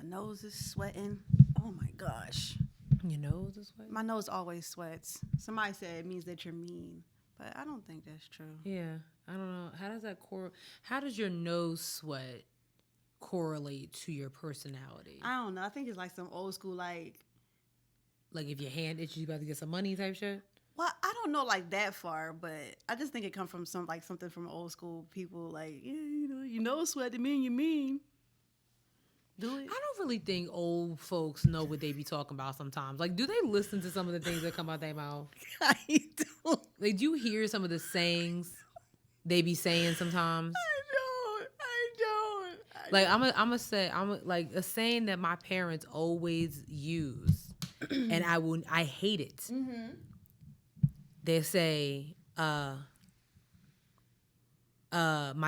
nose is sweating. Oh my gosh. Your nose is sweating? My nose always sweats. Somebody said it means that you're mean, but I don't think that's true. Yeah, I don't know. How does that How does your nose sweat correlate to your personality? I don't know. I think it's like some old school like if your hand itches, you about to get some money type shit. Well, I don't know like that far, but I just think it comes from something from old school people. Like, yeah, you know, sweat to mean you mean. Do it. I don't really think old folks know what they be talking about sometimes. Like, do they listen to some of the things that come out their mouth? I don't. Like, do you hear some of the sayings they be saying sometimes? I don't. Like, I'm say like a saying that my parents always use, and I hate it. Mm-hmm. They say, my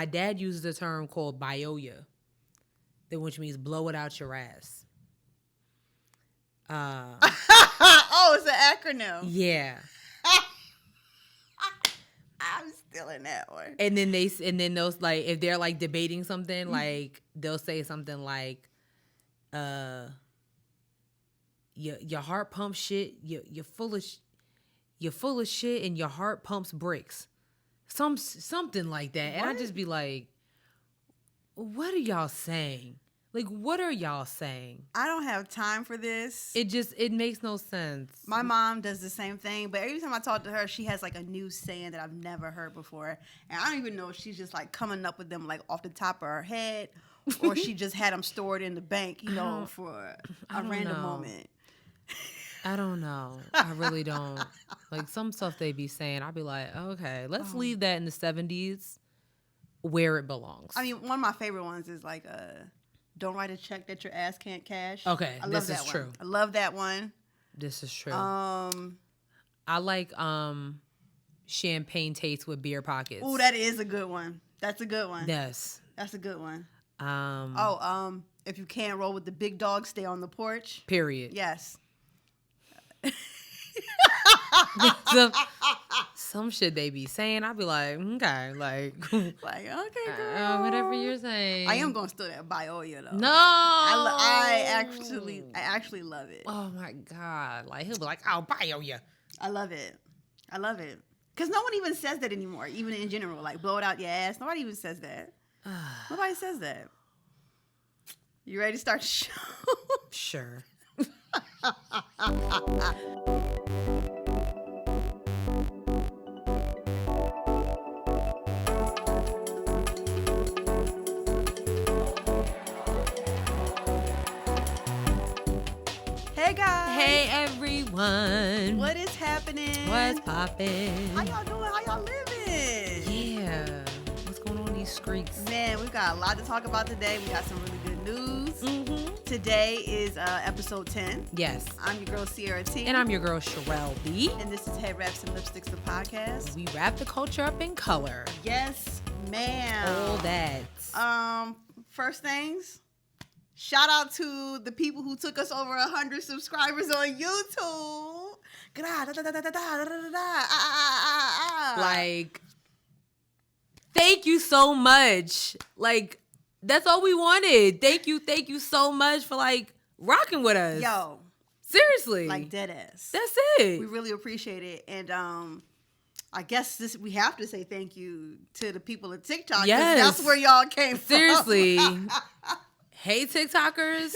dad uses a term called bioya, which means blow it out your ass. Oh, it's an acronym. Yeah. I'm still in that one. And then those like if they're like debating something, like they'll say something like, your heart pumps shit. You're full of shit, and your heart pumps bricks. Something like that. And I just be like, what are y'all saying? Like, what are y'all saying? I don't have time for this. It makes no sense. My mom does the same thing, but every time I talk to her, she has like a new saying that I've never heard before. And I don't even know if she's just like coming up with them like off the top of her head, or she just had them stored in the bank, for a random moment. I don't know. I really don't. Like, some stuff they be saying, I'll be like, okay, let's leave that in the 70s where it belongs. I mean, one of my favorite ones is like, don't write a check that your ass can't cash. Okay, this is true. I love that one. This is true. I like champagne taste with beer pockets. Oh, that is a good one. That's a good one. Yes. That's a good one. If you can't roll with the big dog, stay on the porch. Period. Yes. Some shit they be saying, I'll be like, okay, like okay, girl. Whatever you're saying. I am gonna steal that bioya though. No, I actually love it. Oh my god, like he'll be like, oh, bioya. I love it, because no one even says that anymore. Even in general, like blow it out your ass. Nobody even says that. Nobody says that. You ready to start the show? Sure. Hey guys. Hey everyone. What is happening? What's poppin'? How y'all doing? How y'all living? Yeah. What's going on in these streets? Man, we've got a lot to talk about today. We got some really good news. Mm-hmm. Today is episode 10. Yes. I'm your girl, Sierra T. And I'm your girl, Sherelle B. And this is Headwraps Lipsticks, the podcast. We wrap the culture up in color. Yes, ma'am. All that. First things, shout out to the people who took us over 100 subscribers on YouTube. Like, thank you so much. Like, that's all we wanted. Thank you so much for like rocking with us. Yo, seriously, like dead ass. That's it. We really appreciate it, and I guess we have to say thank you to the people at TikTok. Yes, that's where y'all came from. Seriously. Hey TikTokers.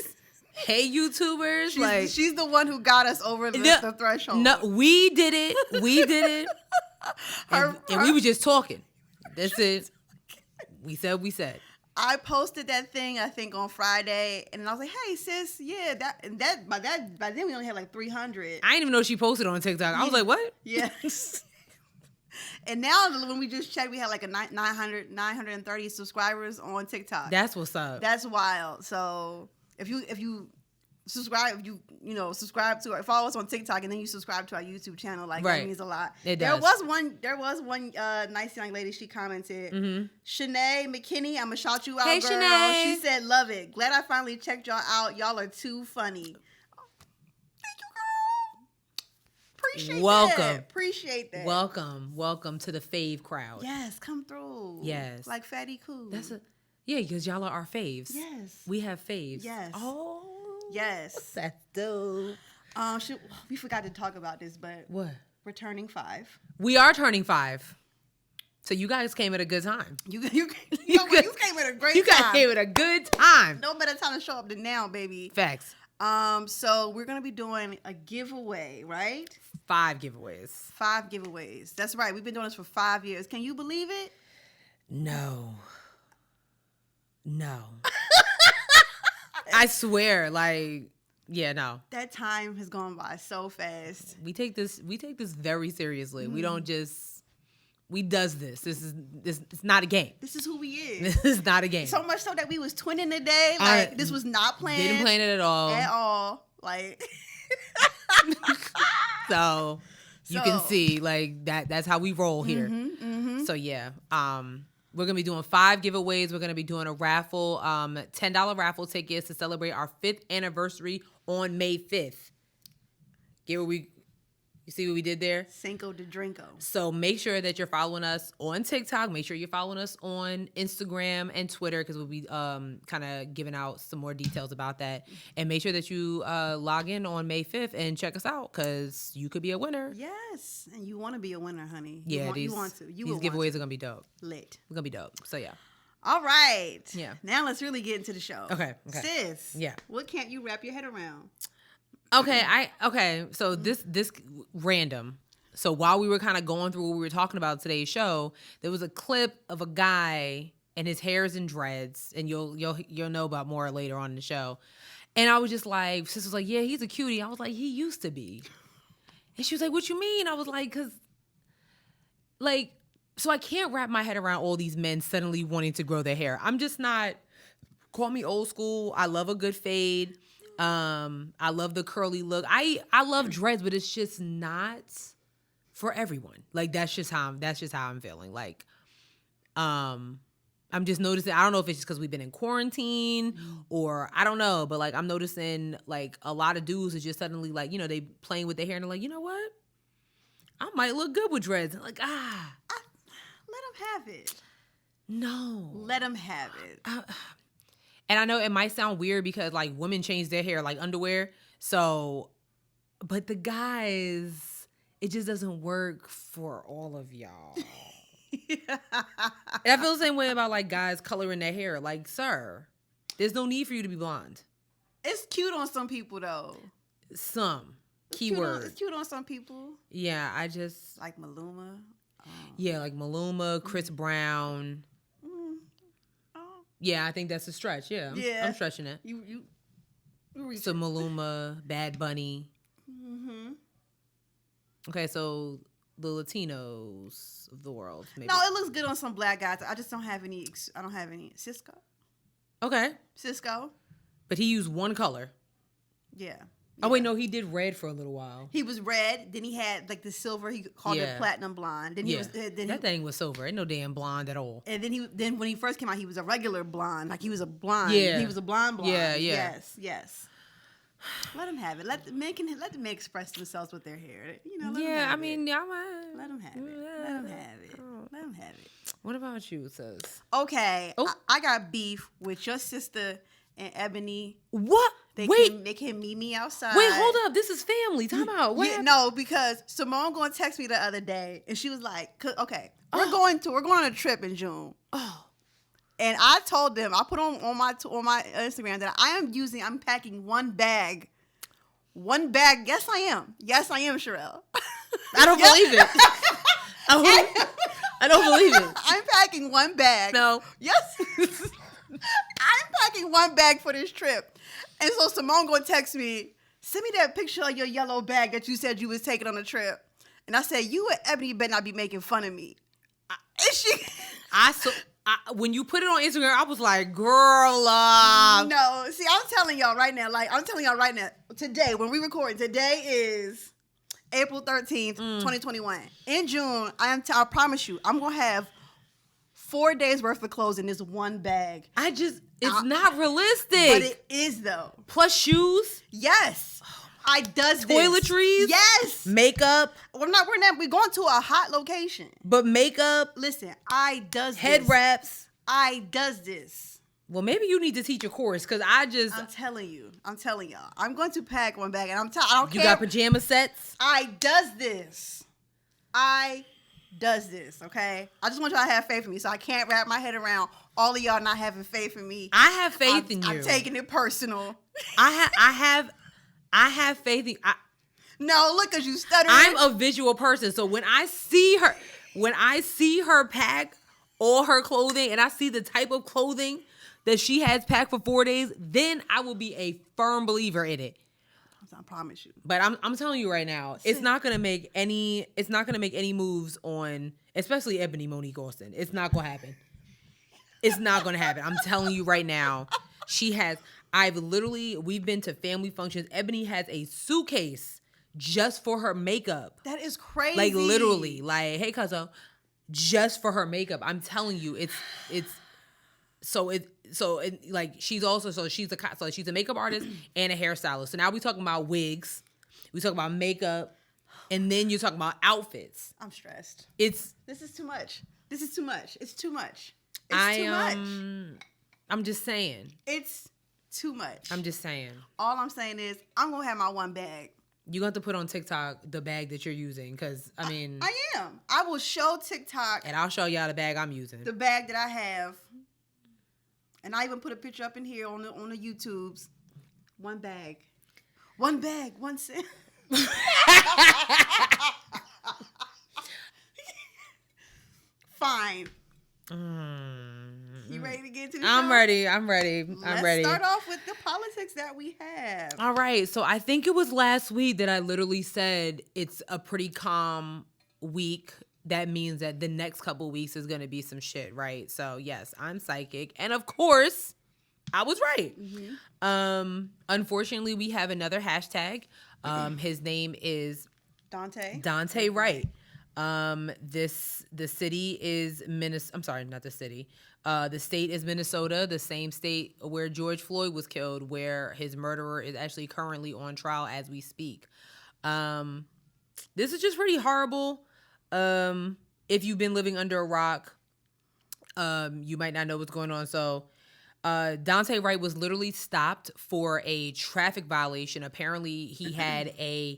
Hey YouTubers. She's the one who got us over the threshold. No, we did it. And we were just talking. That's it. We said. I posted that thing, I think, on Friday, and I was like, "Hey, sis, yeah, by then we only had like 300." I didn't even know she posted on TikTok. I was like, "What?" Yes. And now when we just checked, we had like 930 subscribers on TikTok. That's what's up. That's wild. So if you subscribe, subscribe to or follow us on TikTok, and then you subscribe to our YouTube channel, like that means a lot. It there does. There was one nice young lady. She commented, Shanae McKinney, I'm gonna shout you out, hey, girl. Shanae. She said, "Love it. Glad I finally checked y'all out. Y'all are too funny." Thank you, girl. Appreciate that. Welcome to the fave crowd. Yes, come through. Yes, like Fatty Cool. Because y'all are our faves. Yes, we have faves. Yes. Oh. Yes. That's dope. We forgot to talk about this, but What? we're turning 5. We are turning 5. So you guys came at a good time. You came at a great You guys time. came at a good time. No better time to show up than now, baby. Facts. So we're gonna be doing a giveaway, right? 5 giveaways. 5 giveaways. That's right. We've been doing this for 5 years. Can you believe it? No. I swear, like, yeah, no. That time has gone by so fast. We take this very seriously. We don't just we does this. This it's not a game. This is who we is. This is not a game. So much so that we was twinning today. Like this was not planned. Didn't plan it at all. At all. Like so you can see like that's how we roll here. So yeah. We're going to be doing 5 giveaways. We're going to be doing a raffle, $10 raffle tickets to celebrate our 5th anniversary on May 5th. You see what we did there? Cinco de Drinko. So make sure that you're following us on TikTok. Make sure you're following us on Instagram and Twitter because we'll be kind of giving out some more details about that. And make sure that you log in on May 5th and check us out because you could be a winner. Yes. And you want to be a winner, honey. Yeah, you want to. These giveaways are going to be dope. Lit. We're going to be dope. So yeah. All right. Yeah. Now let's really get into the show. Okay. Sis. Yeah. What can't you wrap your head around? Okay. So this random. So while we were kind of going through what we were talking about today's show, there was a clip of a guy and his hair's in dreads, and you'll know about more later on in the show. And I was just like, sis was like, yeah, he's a cutie. I was like, he used to be. And she was like, what you mean? I was like, cause like, so I can't wrap my head around all these men suddenly wanting to grow their hair. I'm just not. Call me old school. I love a good fade. I love the curly look. I love dreads, but it's just not for everyone. Like that's just how I'm feeling. Like, I'm just noticing. I don't know if it's just because we've been in quarantine or I don't know, but like I'm noticing like a lot of dudes are just suddenly like, they playing with their hair and they're like, you know what? I might look good with dreads. And like let them have it. No, let them have it. And I know it might sound weird because like women change their hair like underwear. So, but the guys, it just doesn't work for all of y'all. I feel the same way about like guys coloring their hair. Like, sir, there's no need for you to be blonde. It's cute on some people though. Some. Keyword. It's cute on some people. Yeah, I just. Like Maluma. Yeah, like Maluma, Chris Brown. Yeah, I think that's a stretch. Yeah, I'm stretching it. You so Maluma, Bad Bunny. Mm-hmm. Okay, so the Latinos of the world. Maybe. No, it looks good on some black guys. I just don't have any. I don't have any. Cisco. Okay. Cisco. But he used one color. Yeah. Oh wait, no, he did red for a little while. He was red. Then he had like the silver. He called it platinum blonde. Then he was. That thing was silver. Ain't no damn blonde at all. And then when he first came out, he was a regular blonde. Like he was a blonde. Yeah. He was a blonde. Yeah. Yes. Let them have it. Let the men express themselves with their hair. Let them have I mean, it. y'all might. Let them have it. Let them have it. Let them have it. What about you, sis? Okay. Oh. I got beef with your sister and Ebony. What? They can meet me outside. Wait, hold up. This is family. Time out. No, because Simone going to text me the other day, and she was like, "Okay, we're going on a trip in June." Oh. And I told them, I put on my Instagram that I'm packing one bag. One bag. Yes, I am. Sherelle. I don't believe it. I don't believe it. I'm packing one bag. No. Yes. I'm packing one bag for this trip. And so Simone going to text me, send me that picture of your yellow bag that you said you was taking on the trip. And I said, you and Ebony better not be making fun of me. And she... when you put it on Instagram, I was like, girl. No, see, I'm telling y'all right now, today, when we recording, today is April 13th, 2021. In June, I promise you, I'm going to have 4 days worth of clothes in this one bag. It's not realistic. But it is though. Plus shoes? Yes. I does this. Toiletries? Yes. Makeup? We're going to a hot location. But makeup? Listen, I does head this. wraps? I does this. Well, maybe you need to teach a course because I'm telling y'all. I'm going to pack one bag, and I don't care. You got pajama sets? I does this, okay? I just want y'all to have faith in me, so I can't wrap my head around all of y'all not having faith in me. I have faith in you. I'm taking it personal. I have faith in No, look, cause you stuttering. I'm a visual person, so when I see her pack all her clothing, and I see the type of clothing that she has packed for 4 days, then I will be a firm believer in it. I promise you. But I'm telling you right now, it's not gonna make any moves on, especially Ebony Monique Austin. It's not gonna happen. It's not gonna happen. I'm telling you right now. We've been to family functions. Ebony has a suitcase just for her makeup. That is crazy. Like literally, like, hey, cuzzo, just for her makeup. I'm telling you, she's a makeup artist and a hairstylist. So now we talking about wigs, we talking about makeup, and then you're talking about outfits. I'm stressed. This is too much. It's too much. It's too much. I'm just saying. It's too much. I'm just saying. All I'm saying is I'm gonna have my one bag. You got to put on TikTok the bag that you're using, because I am. I will show TikTok, and I'll show y'all the bag I'm using. The bag that I have, and I even put a picture up in here on the YouTubes. One bag, one cent. Fine. You ready to get into the show? I'm ready. Let's start off with the politics that we have. All right. So I think it was last week that I literally said it's a pretty calm week. That means that the next couple weeks is going to be some shit, right? So yes, I'm psychic. And of course, I was right. Mm-hmm. Unfortunately, we have another hashtag. His name is Daunte Wright. The city is Minnesota. I'm sorry, not the city. The state is Minnesota, the same state where George Floyd was killed, where his murderer is actually currently on trial as we speak. This is just pretty horrible. If you've been living under a rock, you might not know what's going on. So, Daunte Wright was literally stopped for a traffic violation. Apparently, he had an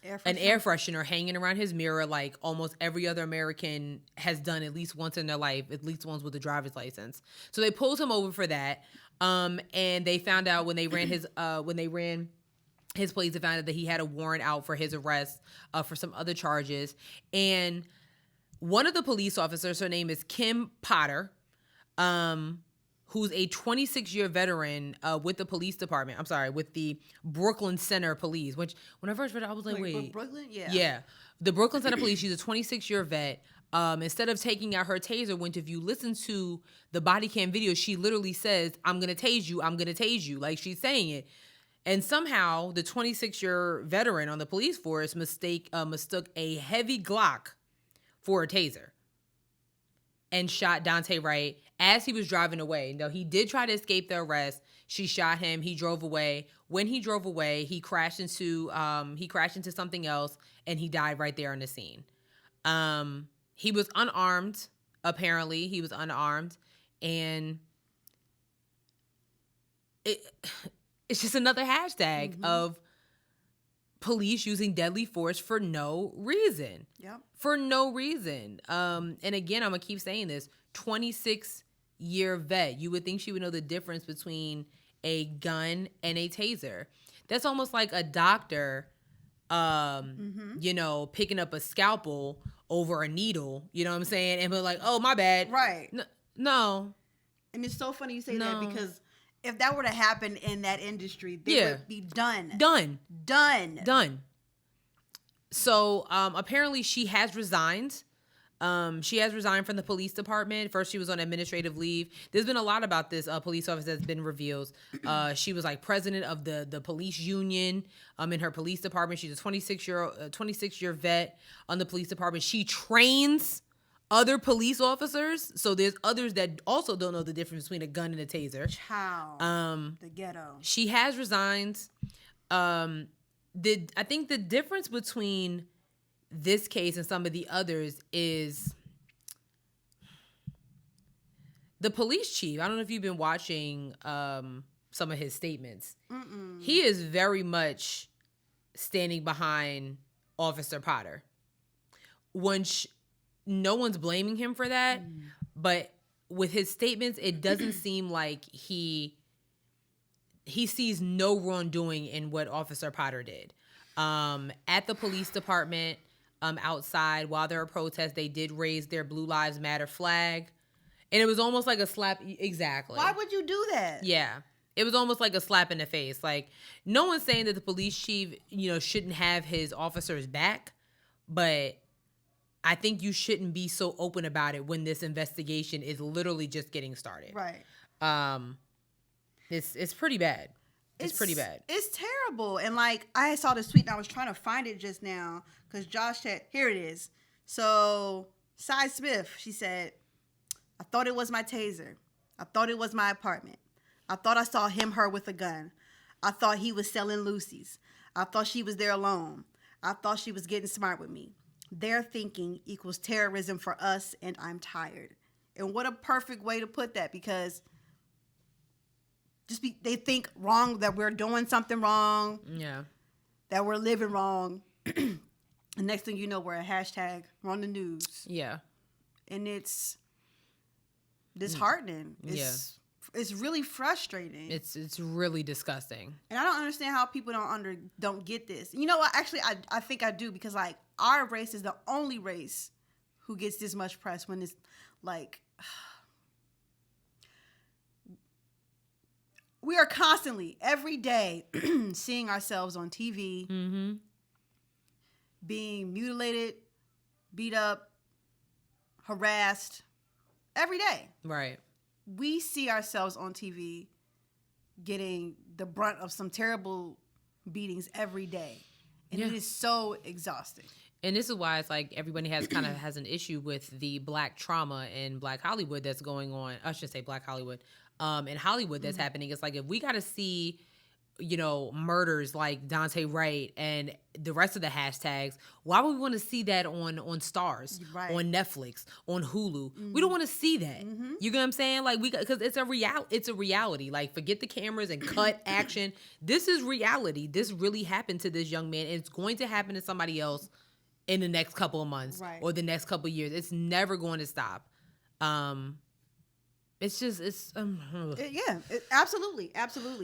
air freshener hanging around his mirror, like almost every other American has done at least once in their life, at least once with a driver's license. So they pulled him over for that. And they found out when they ran his plates, they found out that he had a warrant out for his arrest for some other charges. And one of the police officers, her name is Kim Potter, who's a 26-year veteran with the police department. I'm sorry, with the Brooklyn Center Police, which when I first read it, I was like, wait. Brooklyn? Yeah. Yeah. The Brooklyn Center Police, she's a 26-year vet. Instead of taking out her taser, which if you listen to the body cam video, she literally says, I'm going to tase you. Like, she's saying it. And somehow the 26-year veteran on the police force mistook a heavy Glock for a taser and shot Daunte Wright as he was driving away. Now, he did try to escape the arrest. She shot him. He drove away. When he drove away, he crashed into something else, and he died right there on the scene. He was unarmed. Apparently, he was unarmed, and it's just another hashtag of police using deadly force for no reason. Yep. For no reason. And again, I'm going to keep saying this. 26-year vet. You would think she would know the difference between a gun and a taser. That's almost like a doctor, picking up a scalpel over a needle. You know what I'm saying? And be like, oh, my bad. Right. No. And it's so funny you say that because if that were to happen in that industry, they would be done. Done. So apparently she has resigned. She has resigned from the police department. First, she was on administrative leave. There's been a lot about this police officer that's been revealed. She was like president of the police union in her police department. She's a 26-year vet on the police department. She trains other police officers. So there's others that also don't know the difference between a gun and a taser. The ghetto. She has resigned. I think the difference between this case and some of the others is the police chief, I don't know if you've been watching some of his statements. He is very much standing behind Officer Potter. No one's blaming him for that, but with his statements, it doesn't seem like he sees no wrongdoing in what Officer Potter did. At the police department, outside, while there were protests, they did raise their Blue Lives Matter flag. And it was almost like a slap. Exactly. Why would you do that? Yeah. It was almost like a slap in the face. Like, no one's saying that the police chief, shouldn't have his officers back, but I think you shouldn't be so open about it when this investigation is literally just getting started. Right. It's pretty bad. It's pretty bad. It's terrible. And like, I saw this tweet and I was trying to find it just now because Josh said, here it is. So, Cy Smith, she said, I thought it was my taser. I thought it was my apartment. I thought I saw her with a gun. I thought he was selling Lucy's. I thought she was there alone. I thought she was getting smart with me. Their thinking equals terrorism for us, and I'm tired. And what a perfect way to put that, because they think wrong, that we're doing something wrong. Yeah. That we're living wrong. The next thing you know, we're a hashtag, we're on the news. Yeah. And it's disheartening. It's really frustrating. It's really disgusting. And I don't understand how people don't get this. You know what? Actually, I think I do, because like our race is the only race who gets this much press when it's like we are constantly, every day, seeing ourselves on TV, being mutilated, beat up, harassed, every day. Right. We see ourselves on TV getting the brunt of some terrible beatings every day. And it is so exhausting. And this is why it's like everybody has an issue with the Black trauma in Black Hollywood that's going on. I should say Black Hollywood. In Hollywood that's happening. It's like, if we got to see, murders like Daunte Wright and the rest of the hashtags, why would we want to see that on Starz, on Netflix, on Hulu? We don't want to see that. You get what I'm saying? Like, because it's a reality. Like, forget the cameras and cut action. This is reality. This really happened to this young man, and it's going to happen to somebody else in the next couple of months or the next couple of years. It's never going to stop. Absolutely.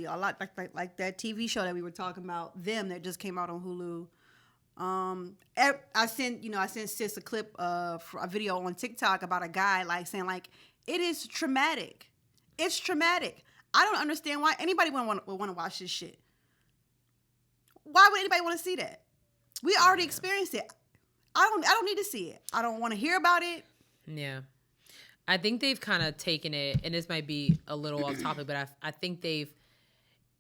A lot like that TV show that we were talking about, that just came out on Hulu. I sent Sis a clip of a video on TikTok about a guy like saying like, it is traumatic. It's traumatic. I don't understand why anybody would want to watch this shit. Why would anybody want to see that? We already experienced it. I don't need to see it. I don't want to hear about it. Yeah. I think they've kind of taken it, and this might be a little off topic, but I think they've,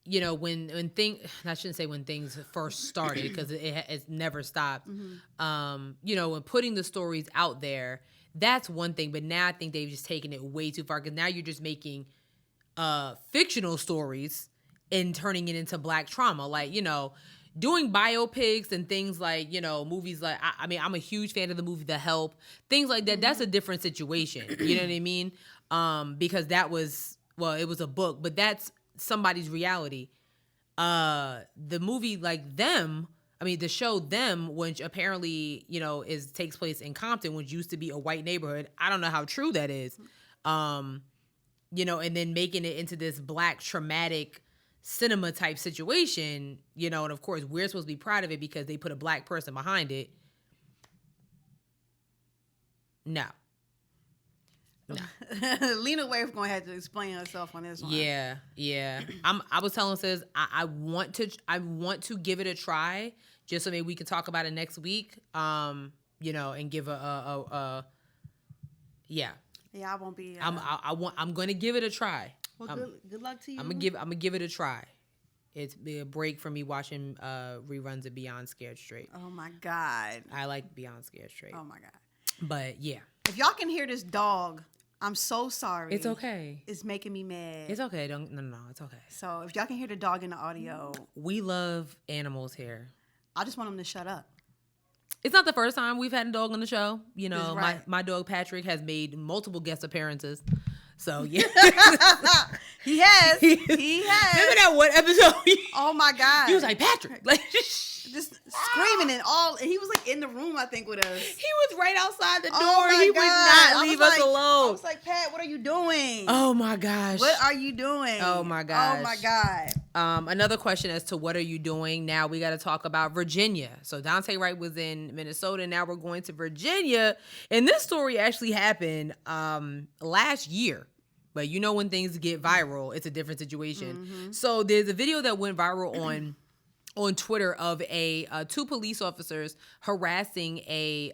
when I shouldn't say when things first started, because it's never stopped. When putting the stories out there, that's one thing. But now I think they've just taken it way too far, because now you're just making fictional stories and turning it into Black trauma. Like, doing biopics and things like, movies like, I'm a huge fan of the movie The Help, things like that. That's a different situation. You know what I mean? Because that was, it was a book, but that's somebody's reality. The movie like the show Them, which apparently, takes place in Compton, which used to be a white neighborhood. I don't know how true that is. And then making it into this Black traumatic cinema type situation, and of course we're supposed to be proud of it because they put a Black person behind it. No. Lena Wave's gonna have to explain herself on this one. Yeah. I was telling Sis, I want to give it a try, just so maybe we can talk about it next week. And give a yeah. Yeah, I won't be. I'm going to give it a try. Well, good luck to you. I'm gonna give it a try. It's be a break from me watching reruns of Beyond Scared Straight. Oh my God. I like Beyond Scared Straight. Oh my God. But yeah. If y'all can hear this dog, I'm so sorry. It's okay. It's making me mad. It's okay. No, it's okay. So if y'all can hear the dog in the audio, we love animals here. I just want him to shut up. It's not the first time we've had a dog on the show. Right. My dog Patrick has made multiple guest appearances. So yeah, he has. Remember that one episode? Oh my God. He was like, Patrick, like just screaming and all. And he was like in the room, I think, with us. He was right outside the door. Oh my He God. would not leave us alone. I was like, Pat, what are you doing? Oh my gosh. What are you doing? Oh my gosh. Oh my God. Another question as to what are you doing? Now we got to talk about Virginia. So Daunte Wright was in Minnesota. Now we're going to Virginia. And this story actually happened last year. But you know when things get viral, it's a different situation. Mm-hmm. So there's a video that went viral on Twitter of two police officers harassing a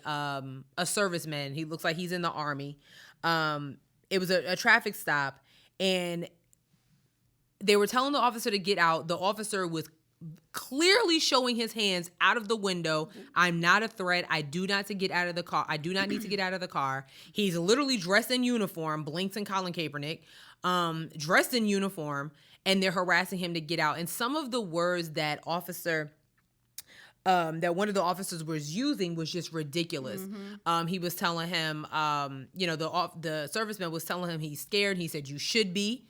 serviceman. He looks like he's in the Army. It was a traffic stop, and they were telling the officer to get out. The officer was clearly showing his hands out of the window. I'm not a threat. I do not to get out of the car. I do not need to get out of the car. He's literally dressed in uniform, Blinks and Colin Kaepernick, dressed in uniform, and they're harassing him to get out. And some of the words that one of the officers was using was just ridiculous. Mm-hmm. He was telling him, the serviceman was telling him he's scared. He said, you should be.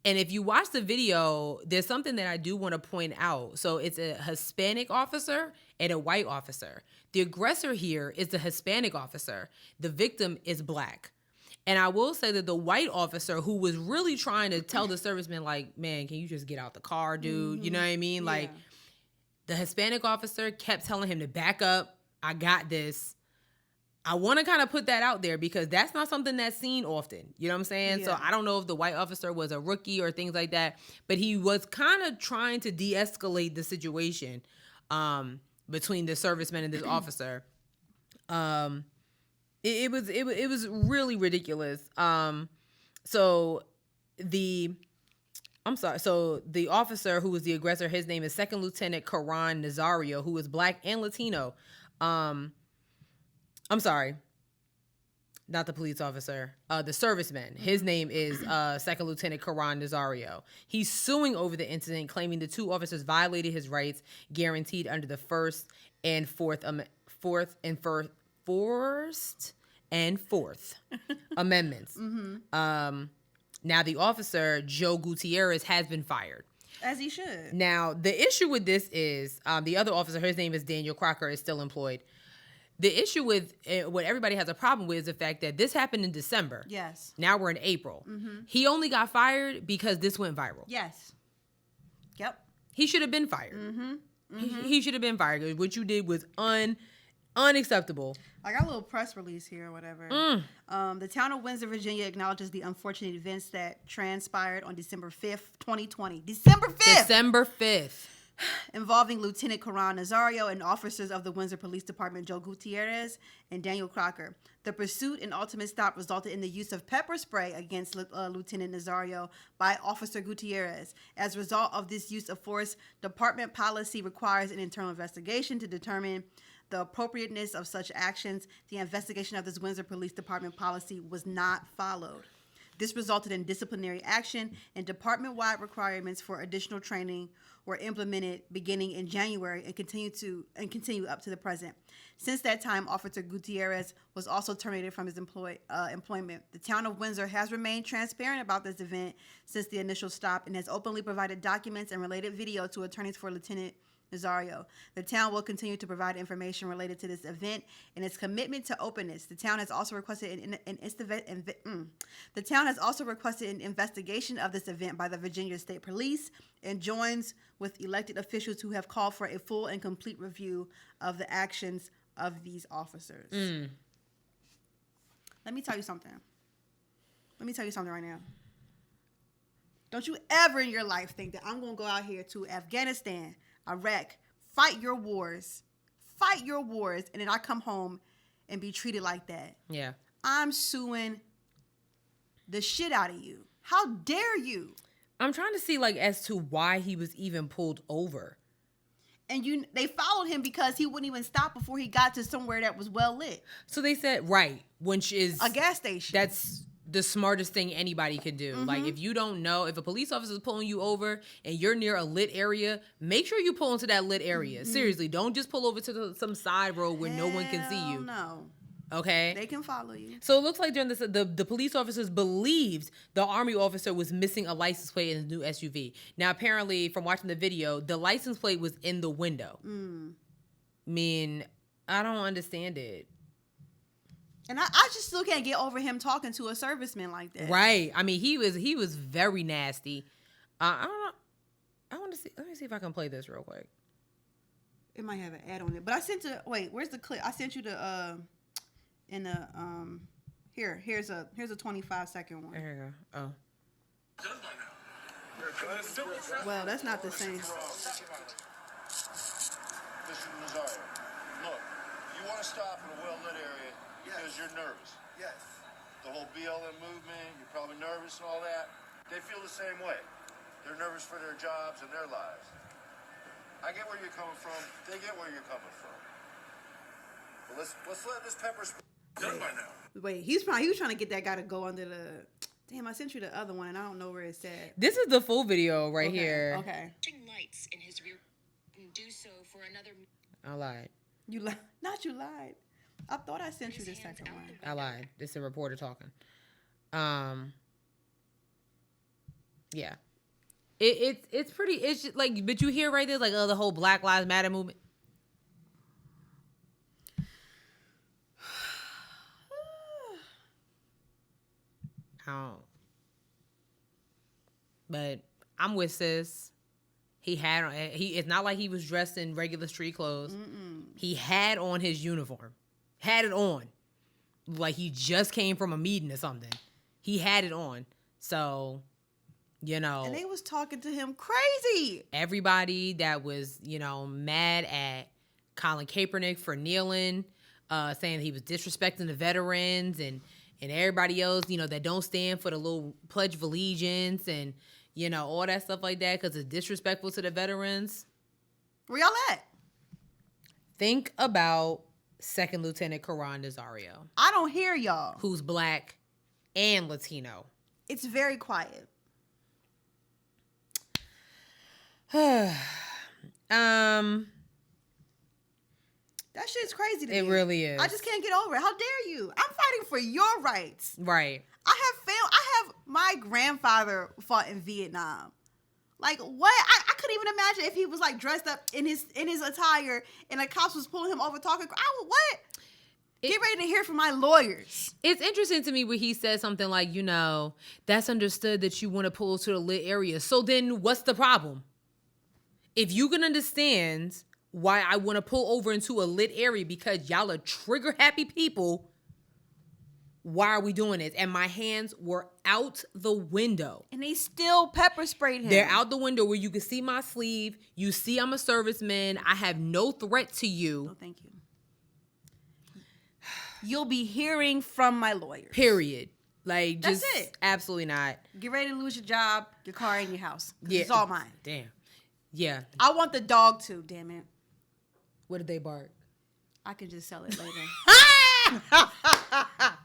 And if you watch the video, there's something that I do want to point out. So it's a Hispanic officer and a white officer. The aggressor here is the Hispanic officer. The victim is black. And I will say that the white officer who was really trying to tell the serviceman, like, man, can you just get out the car, dude? Mm-hmm. You know what I mean? Yeah. Like, the Hispanic officer kept telling him to back up. I got this. I want to kind of put that out there because that's not something that's seen often. You know what I'm saying? Yeah. So I don't know if the white officer was a rookie or things like that, but he was kind of trying to de-escalate the situation between the serviceman and this officer. It was really ridiculous. So the officer who was the aggressor, his name is Second Lieutenant Caron Nazario, who is black and Latino. I'm sorry, not the police officer, the serviceman. His name is Second Lieutenant Caron Nazario. He's suing over the incident, claiming the two officers violated his rights guaranteed under the First and Fourth Amendments. Mm-hmm. Now, the officer, Joe Gutierrez, has been fired. As he should. Now, the issue with this is the other officer, his name is Daniel Crocker, is still employed. The issue with what everybody has a problem with is the fact that this happened in December. Yes. Now we're in April. Mm-hmm. He only got fired because this went viral. Yes. Yep. He should have been fired. Mm-hmm. Mm-hmm. He should have been fired. What you did was unacceptable. I got a little press release here or whatever. The town of Windsor, Virginia acknowledges the unfortunate events that transpired on December 5th, 2020. December 5th. Involving Lieutenant Caron Nazario and officers of the Windsor Police Department, Joe Gutierrez and Daniel Crocker. The pursuit and ultimate stop resulted in the use of pepper spray against Lieutenant Nazario by Officer Gutierrez. As a result of this use of force, department policy requires an internal investigation to determine the appropriateness of such actions. The investigation of this Windsor Police Department policy was not followed. This resulted in disciplinary action, and department-wide requirements for additional training were implemented beginning in January and continue up to the present. Since that time, Officer Gutierrez was also terminated from his employment. The town of Windsor has remained transparent about this event since the initial stop and has openly provided documents and related video to attorneys for Lieutenant Nazario. The town will continue to provide information related to this event and its commitment to openness. The town has also requested an investigation of this event by the Virginia State Police and joins with elected officials who have called for a full and complete review of the actions of these officers. Let me tell you something. Right now. Don't you ever in your life think that I'm going to go out here to Afghanistan, Iraq, fight your wars, and then I come home and be treated like that. Yeah. I'm suing the shit out of you. How dare you? I'm trying to see as to why he was even pulled over. And they followed him because he wouldn't even stop before he got to somewhere that was well lit. So they said, right, which is a gas station. That's the smartest thing anybody could do. Mm-hmm. If you don't know, if a police officer is pulling you over and you're near a lit area, make sure you pull into that lit area. Mm-hmm. Seriously, don't just pull over to some side road where no one can see you. No. Okay. They can follow you. So it looks like during this, the police officers believed the Army officer was missing a license plate in the new SUV. Now, apparently, from watching the video, the license plate was in the window. I mean, I don't understand it. And I just still can't get over him talking to a serviceman like that. Right. I mean, he was very nasty. I don't know. I want to see. Let me see if I can play this real quick. It might have an ad on it, but I sent you. Wait, where's the clip? I sent you the in the here's a 25-second one. There you go. Oh. Well, that's not the same. Mr. Nazario, look, you want to stop in a well-lit area because you're nervous. Yes. The whole BLM movement, you're probably nervous and all that. They feel the same way. They're nervous for their jobs and their lives. I get where you're coming from. They get where you're coming from. But let's let this pepper spray done by now. Wait, he was trying to get that guy to go under the. Damn, I sent you the other one, and I don't know where it's at. This is the full video right here. Okay. Lights in his rear and do so for another. I lied. You lied. I thought I sent you the second one. I lied. This is a reporter talking. Yeah. It's pretty. It's just like, but you hear right there, like, the whole Black Lives Matter movement. But I'm with sis. It's not like he was dressed in regular street clothes. He had on his uniform. Had it on. Like he just came from a meeting or something. He had it on. So, you know. And they was talking to him crazy. Everybody that was, mad at Colin Kaepernick for kneeling, saying that he was disrespecting the veterans and everybody else, that don't stand for the little Pledge of Allegiance and, all that stuff like that because it's disrespectful to the veterans. Where y'all at? Think about Second Lieutenant Caron Nazario. I don't hear y'all. Who's Black and Latino. It's very quiet. That shit's crazy to me. It really is. I just can't get over it. How dare you? I'm fighting for your rights. Right. I have my grandfather fought in Vietnam. Like what? I couldn't even imagine if he was like dressed up in his attire and the cops was pulling him over talking. What? Get ready to hear from my lawyers. It's interesting to me where he said something like, that's understood that you want to pull to the lit area. So then what's the problem? If you can understand why I want to pull over into a lit area because y'all are trigger happy people, why are we doing this? And my hands were out the window. And they still pepper sprayed him. They're out the window where you can see my sleeve. You see I'm a serviceman. I have no threat to you. No, thank you. You'll be hearing from my lawyers. Period. Like, just that's it. Absolutely not. Get ready to lose your job, your car, and your house. Yeah. It's all mine. Damn. Yeah. I want the dog too, damn it. What did they bark? I can just sell it later.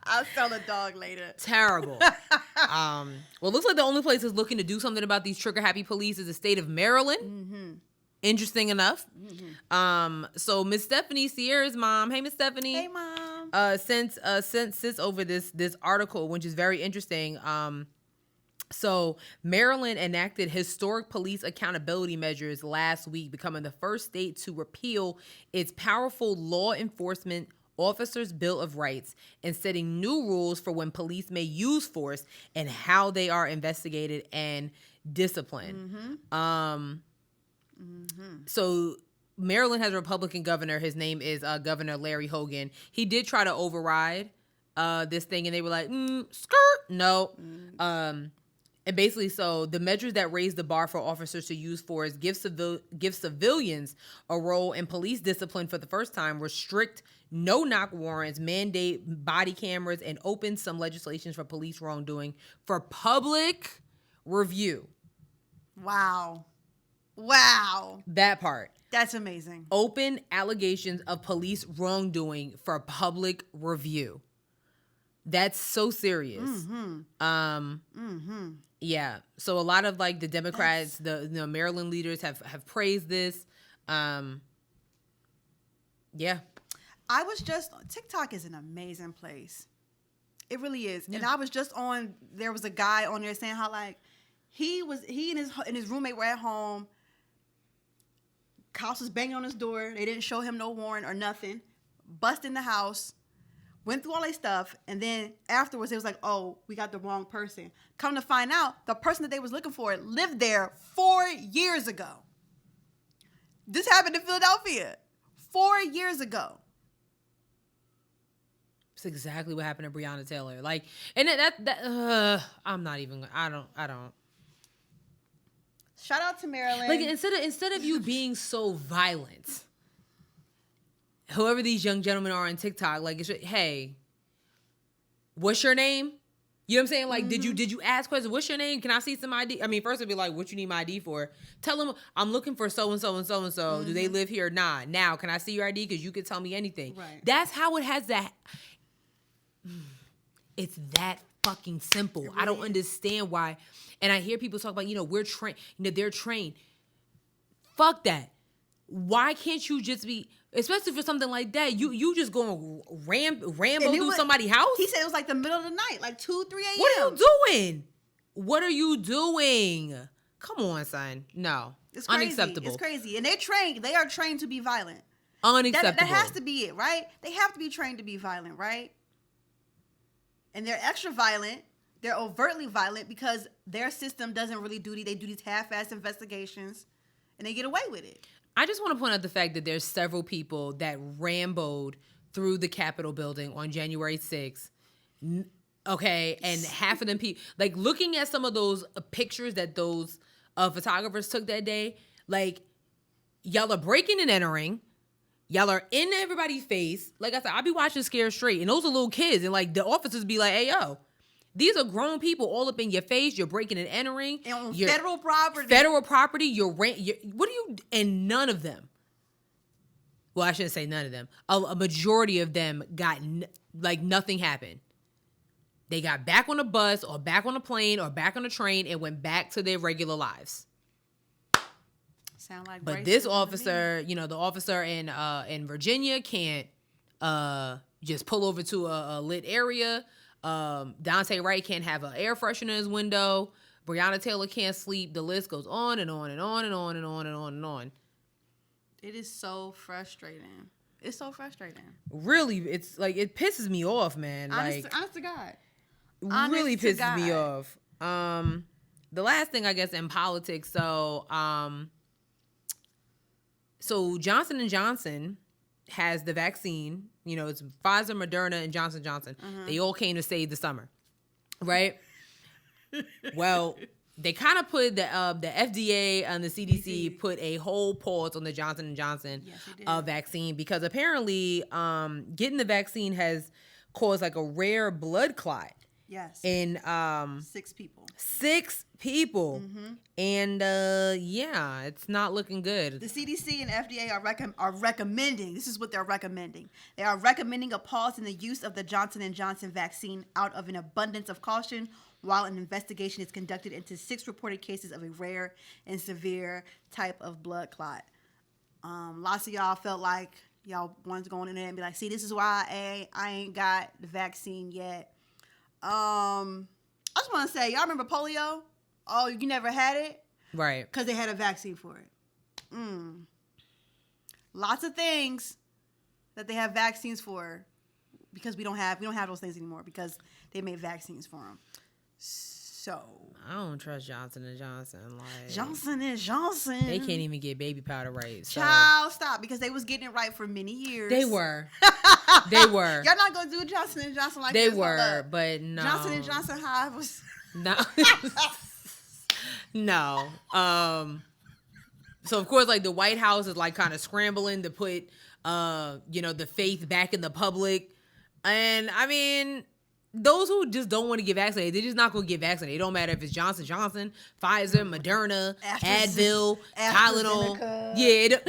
I'll sell the dog later. Terrible. Well, it looks like the only place that's looking to do something about these trigger-happy police is the state of Maryland. Mm-hmm. Interesting enough. Mm-hmm. So Miss Stephanie, Sierra's mom. Hey, Miss Stephanie. Hey, Mom. Sent sis over this article, which is very interesting. So Maryland enacted historic police accountability measures last week, becoming the first state to repeal its powerful law enforcement officers' Bill of Rights and setting new rules for when police may use force and how they are investigated and disciplined. So Maryland has a Republican governor. His name is Governor Larry Hogan. He did try to override this thing, and they were like, skirt, no. And basically, so the measures that raise the bar for officers to use force, give civilians a role in police discipline for the first time, restrict no-knock warrants, mandate body cameras, and open some legislations for police wrongdoing for public review. Wow. That part. That's amazing. Open allegations of police wrongdoing for public review. That's so serious. Yeah. So a lot of like the Democrats, the Maryland leaders have praised this. Yeah. TikTok is an amazing place. It really is. Yeah. And I was just on, there was a guy on there saying how like, he and his roommate were at home. Cops was banging on his door. They didn't show him no warrant or nothing. Bust in the house. Went through all their stuff. And then afterwards, it was like, oh, we got the wrong person. Come to find out, the person that they was looking for lived there 4 years ago. This happened in Philadelphia 4 years ago. It's exactly what happened to Breonna Taylor. Like, and I'm not even, I don't. Shout out to Maryland. Like, instead of you being so violent, whoever these young gentlemen are on TikTok, like, hey, what's your name? You know what I'm saying? Like, did you ask questions? What's your name? Can I see some ID? I mean, first it'd be like, what you need my ID for? Tell them I'm looking for so-and-so and so-and-so. Do they live here? Nah. Now, can I see your ID? Because you can tell me anything. Right. That's how it has that. It's that fucking simple. Really? I don't understand why. And I hear people talk about, we're trained. They're trained. Fuck that. Why can't you just be, especially for something like that, you just going Rambo through somebody's house? He said it was like the middle of the night, like 2, 3 a.m. What are you doing? Come on, son. No. It's crazy. Unacceptable. It's crazy. And they're trained. They are trained to be violent. Unacceptable. That has to be it, right? They have to be trained to be violent, right? And they're extra violent. They're overtly violent because their system doesn't really they do these half-assed investigations and they get away with it. I just want to point out the fact that there's several people that ramboed through the Capitol building on January 6th. Okay. And half of them people, like looking at some of those pictures that those photographers took that day, like y'all are breaking and entering. Y'all are in everybody's face. Like I said, I'll be watching Scared Straight, and those are little kids, and like the officers be like, "Hey, yo, these are grown people all up in your face. You're breaking and entering. And on federal property. Federal property. You're what do you? And none of them. Well, I shouldn't say none of them. A majority of them got like nothing happened. They got back on the bus, or back on the plane, or back on the train, and went back to their regular lives. Sound like but this officer, the officer in Virginia can't just pull over to a lit area. Daunte Wright can't have an air freshener in his window. Breonna Taylor can't sleep. The list goes on and on and on and on and on and on and on. It is so frustrating. It's so frustrating. Really, it's like it pisses me off, man. Honest to God. Really pisses me off. The last thing I guess in politics, so Johnson & Johnson has the vaccine. It's Pfizer, Moderna, and Johnson & Johnson. They all came to save the summer, right? Well, they kind of put the FDA and the CDC put a whole pause on the Johnson & Johnson vaccine because apparently getting the vaccine has caused like a rare blood clot. Yes. In 6 people. 6 people. And it's not looking good. The CDC and FDA are recommending. This is what they're recommending. They are recommending a pause in the use of the Johnson & Johnson vaccine out of an abundance of caution while an investigation is conducted into 6 reported cases of a rare and severe type of blood clot. Lots of y'all felt like y'all wanted to go on in there and be like, see, this is why I ain't got the vaccine yet. I just want to say, y'all remember polio? Oh, you never had it? Right. Because they had a vaccine for it. Lots of things that they have vaccines for because we don't have those things anymore because they made vaccines for them. So I don't trust Johnson & Johnson. Like Johnson & Johnson. They can't even get baby powder right. So. Child, stop. Because they was getting it right for many years. They were. They were. Y'all not going to do Johnson & Johnson like they this. They were, but no. Johnson & Johnson Hive was... No. No. So, of course, like, the White House is, like, kind of scrambling to put, the faith back in the public. And, I mean... Those who just don't want to get vaccinated, they're just not going to get vaccinated. It don't matter if it's Johnson & Johnson, Pfizer, Moderna, Advil, Tylenol. Yeah.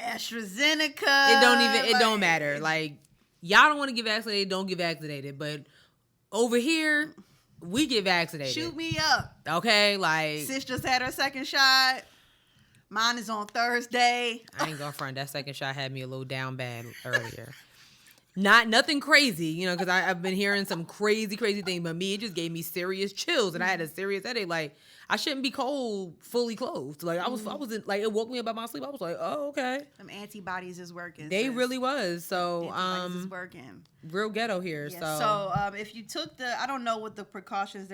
AstraZeneca. It don't matter. Like, y'all don't want to get vaccinated, don't get vaccinated. But over here, we get vaccinated. Shoot me up. Okay? Like. Sis just had her second shot. Mine is on Thursday. I ain't gonna front. That second shot had me a little down bad earlier. Nothing crazy, you know, because I've been hearing some crazy things, but it just gave me serious chills, and I had a serious headache. Like, I shouldn't be cold, fully clothed. Like, I wasn't, like, it woke me up out my sleep. I was like, oh, okay. Them antibodies is working. They really was. So, antibodies is working. Real ghetto here. Yeah, so if you took I don't know what the precautions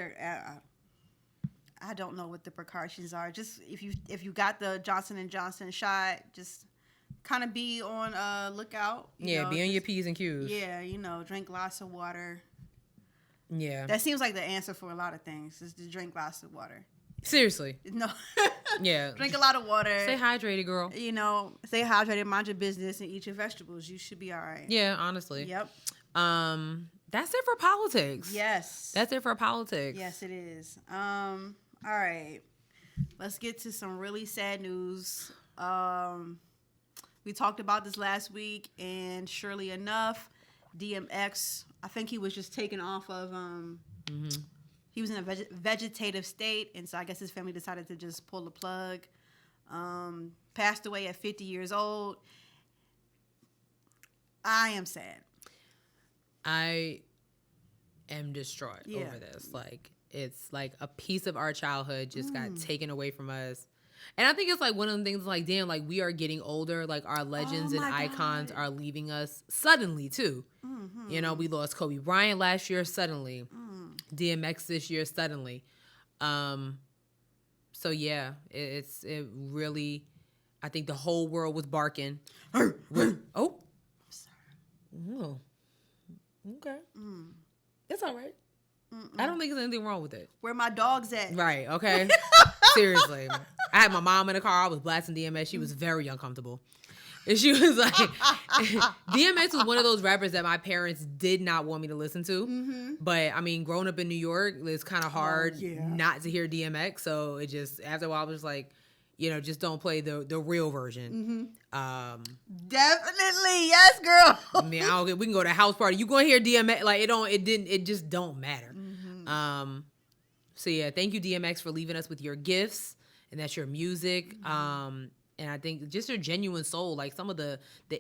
I don't know what the precautions are. Just if you got the Johnson & Johnson shot, just kind of be on lookout. Be on your P's and Q's. Yeah, drink lots of water. Yeah. That seems like the answer for a lot of things, is to drink lots of water. Seriously. No. Yeah. Drink a lot of water. Stay hydrated, girl. Stay hydrated, mind your business, and eat your vegetables. You should be all right. Yeah, honestly. Yep. That's it for politics. Yes. That's it for politics. Yes, it is. All right. Let's get to some really sad news. We talked about this last week, and surely enough, DMX, I think he was just taken off of, he was in a vegetative state, and so I guess his family decided to just pull the plug. Passed away at 50 years old. I am sad. I am distraught over this. Like, it's like a piece of our childhood just got taken away from us. And I think it's like one of the things, like, damn, like, we are getting older. Like, our legends and icons are leaving us suddenly, too. Mm-hmm. We lost Kobe Bryant last year suddenly. DMX this year suddenly. So, yeah, it really, I think the whole world was barking. Oh. Oh. Okay. It's all right. I don't think there's anything wrong with it. Where my dog's at? Right, okay. Seriously. I had my mom in the car. I was blasting DMX. She was very uncomfortable. And she was like, DMX was one of those rappers that my parents did not want me to listen to. Mm-hmm. But, I mean, growing up in New York, it's kind of hard not to hear DMX. So it just, after a while, I was like, just don't play the real version. Mm-hmm. Definitely, yes, girl. I mean, we can go to a house party. You gonna hear DMX? Like, it just don't matter. Mm-hmm. So yeah, thank you DMX for leaving us with your gifts, and that's your music. Mm-hmm. And I think just your genuine soul, like some of the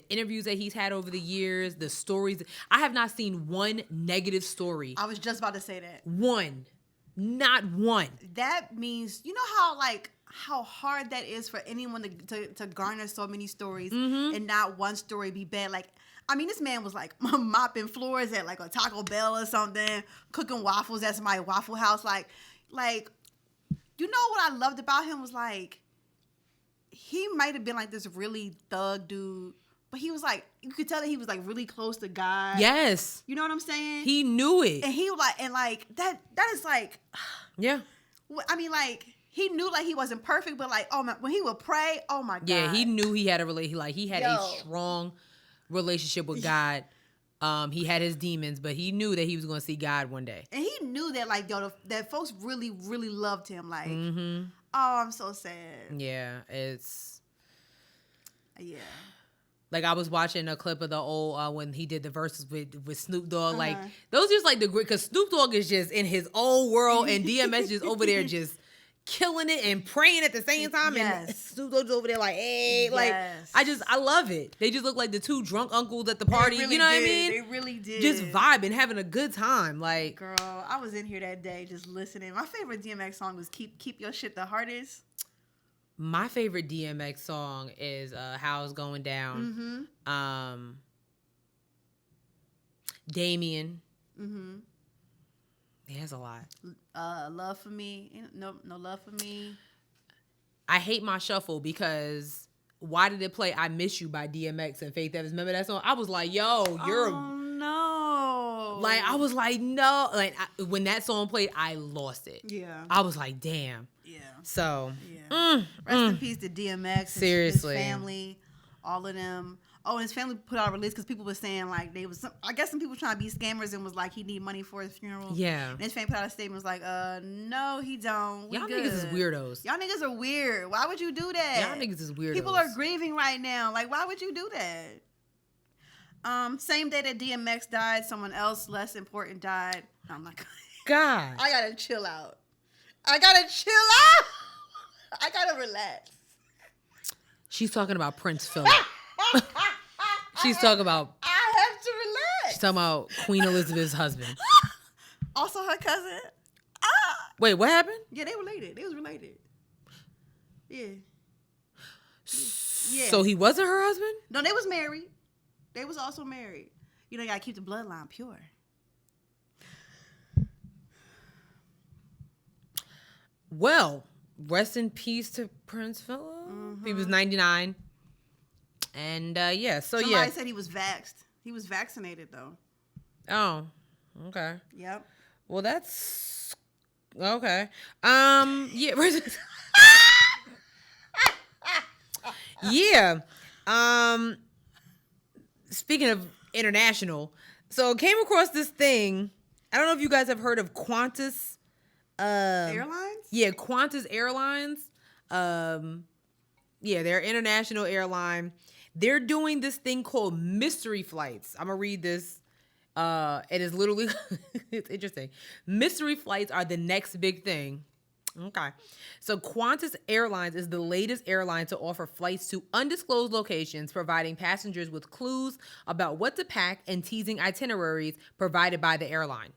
interviews that he's had over the years, the stories. I have not seen one negative story. I was just about to say that. One, not one. That means, how hard that is for anyone to garner so many stories and not one story be bad. Like, I mean, this man was like mopping floors at like a Taco Bell or something, cooking waffles at somebody's Waffle House. Like, what I loved about him was like, he might have been like this really thug dude, but he was like, you could tell that he was like really close to God. Yes. You know what I'm saying? He knew it. And he was like, that is like, yeah. I mean, like, he knew like he wasn't perfect, but like, oh my, when he would pray, oh my God. Yeah, he knew he had a strong relationship with God. He had his demons, but he knew that he was going to see God one day. And he knew that like, that folks really, really loved him. Like, oh, I'm so sad. Yeah, it's... Yeah. Like, I was watching a clip of the old, when he did the verses with Snoop Dogg. Like, those just like the great, because Snoop Dogg is just in his own world, and DMX just over there just killing it and praying at the same time. Yes. And Snoop Dogg's over there like, hey, like, I love it. They just look like the two drunk uncles at the party. Really, you know what I mean? They really did. Just vibing, having a good time. Like, girl, I was in here that day just listening. My favorite DMX song was Keep Your Shit the Hardest. My favorite DMX song is How It's Going Down. Mm-hmm. Damien. Mm-hmm. He has a lot. Love for Me. No Love for Me. I hate my shuffle because why did it play I Miss You by DMX and Faith Evans? Remember that song? I was like, yo, no. Like, I was like, no. Like, when that song played, I lost it. Yeah. I was like, damn. Yeah. So. Yeah. Rest in peace to DMX. Seriously. His family, all of them. Oh, and his family put out a release because people were saying like I guess some people trying to be scammers and was like he need money for his funeral. Yeah. And his family put out a statement was like, no, he don't. Y'all niggas is weirdos. Y'all niggas are weird. Why would you do that? Y'all niggas is weirdos. People are grieving right now. Like, why would you do that? Same day that DMX died, someone else less important died. I'm like, God. I gotta chill out. I gotta relax. She's talking about Prince Philip. She's talking about. I have to relax. She's talking about Queen Elizabeth's husband. Also her cousin. Wait, what happened? Yeah, they related. They was related. Yeah. Yeah. So he wasn't her husband? No, they was married. They was also married. You know, you gotta keep the bloodline pure. Well, rest in peace to Prince Philip. Mm-hmm. He was 99. And yeah, so Somebody said he was vaxxed. He was vaccinated though. Oh, okay. Yep. Well, that's okay. Yeah. Yeah. Speaking of international, so came across this thing. I don't know if you guys have heard of Qantas. Airlines? Yeah, Qantas Airlines. Yeah, they're an international airline. They're doing this thing called mystery flights. I'm gonna read this. It is literally it's interesting. Mystery flights are the next big thing. Okay. So Qantas Airlines is the latest airline to offer flights to undisclosed locations, providing passengers with clues about what to pack and teasing itineraries provided by the airline.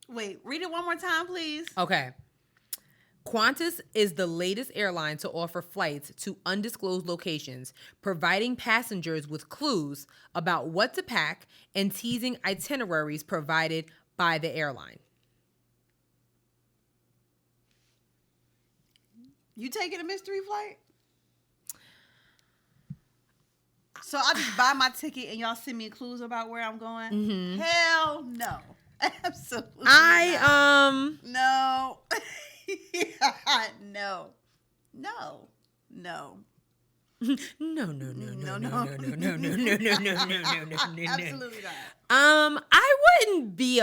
Wait, read it one more time, please. Okay. Qantas is the latest airline to offer flights to undisclosed locations, providing passengers with clues about what to pack and teasing itineraries provided by the airline. You taking a mystery flight? So I just buy my ticket and y'all send me clues about where I'm going? Mm-hmm. Hell no. Absolutely not. No. No. No. No. No. Absolutely not. I wouldn't be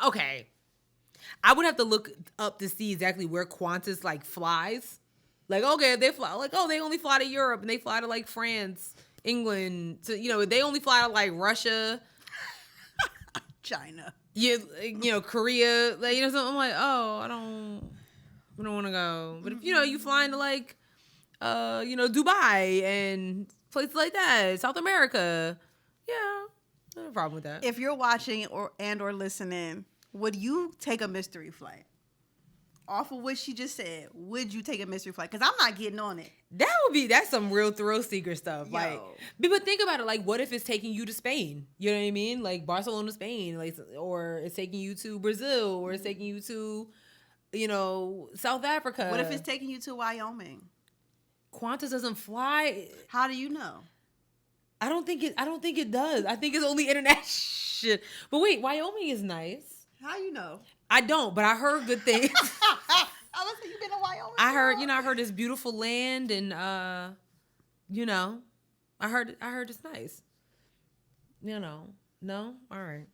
okay. I would have to look up to see exactly where Qantas like flies. Like, okay, they fly like, oh, they only fly to Europe and they fly to like France, England, to they only fly to like Russia, China. Yeah, Korea. Like, something. I'm like, oh, I don't want to go. But if you flying to like Dubai and places like that, South America, yeah, no problem with that. If you're watching or listening, would you take a mystery flight? Off of what she just said, would you take a mystery flight? Because I'm not getting on it. That's some real thrill seeker stuff. Yo. Like, but think about it. Like, what if it's taking you to Spain? You know what I mean? Like Barcelona, Spain, like, or it's taking you to Brazil, or it's taking you to, South Africa. What if it's taking you to Wyoming? Qantas doesn't fly. How do you know? I don't think it does. I think it's only international. But wait, Wyoming is nice. How you know? I don't, but I heard good things. I was like, you been to Wyoming? I heard this beautiful land, and I heard it's nice. No, all right.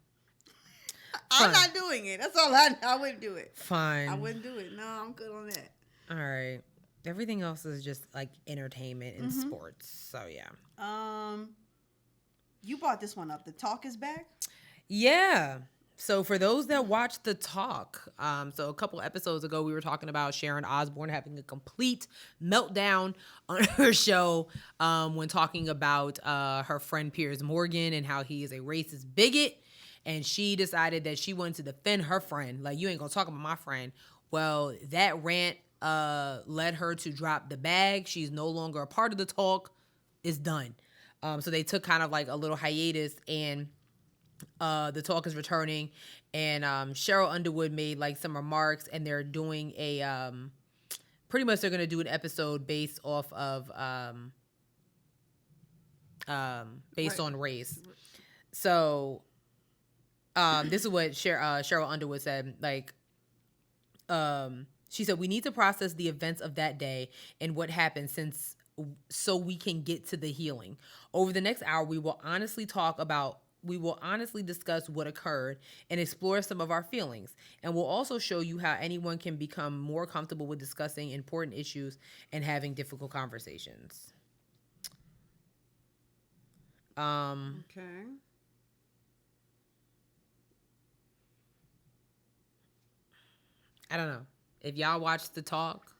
I'm not doing it. That's all I wouldn't do it. Fine. I wouldn't do it. No, I'm good on that. All right. Everything else is just like entertainment and sports. So yeah. You brought this one up. The talk is back? Yeah. So for those that watch The Talk, so a couple episodes ago, we were talking about Sharon Osbourne having a complete meltdown on her show when talking about her friend Piers Morgan and how he is a racist bigot. And she decided that she wanted to defend her friend. Like, you ain't gonna talk about my friend. Well, that rant led her to drop the bag. She's no longer a part of The Talk. It's done. So they took kind of like a little hiatus, and The Talk is returning, and Cheryl Underwood made like some remarks, and they're doing a pretty much they're gonna do an episode based off of based on race. So this is what Cheryl Underwood said. Like, she said, "We need to process the events of that day and what happened so we can get to the healing. Over the next hour, we will honestly discuss what occurred and explore some of our feelings. And we'll also show you how anyone can become more comfortable with discussing important issues and having difficult conversations." Okay. I don't know. If y'all watch The Talk,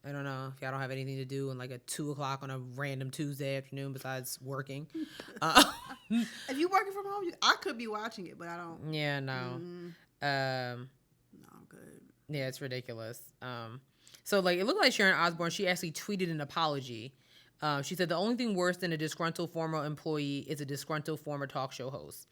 I don't know if y'all don't have anything to do in like a 2:00 on a random Tuesday afternoon besides working. If you working from home, I could be watching it, but I don't. Yeah, no. No, I'm good. Yeah, it's ridiculous. So like it looked like Sharon Osbourne, she actually tweeted an apology. She said the only thing worse than a disgruntled former employee is a disgruntled former talk show host.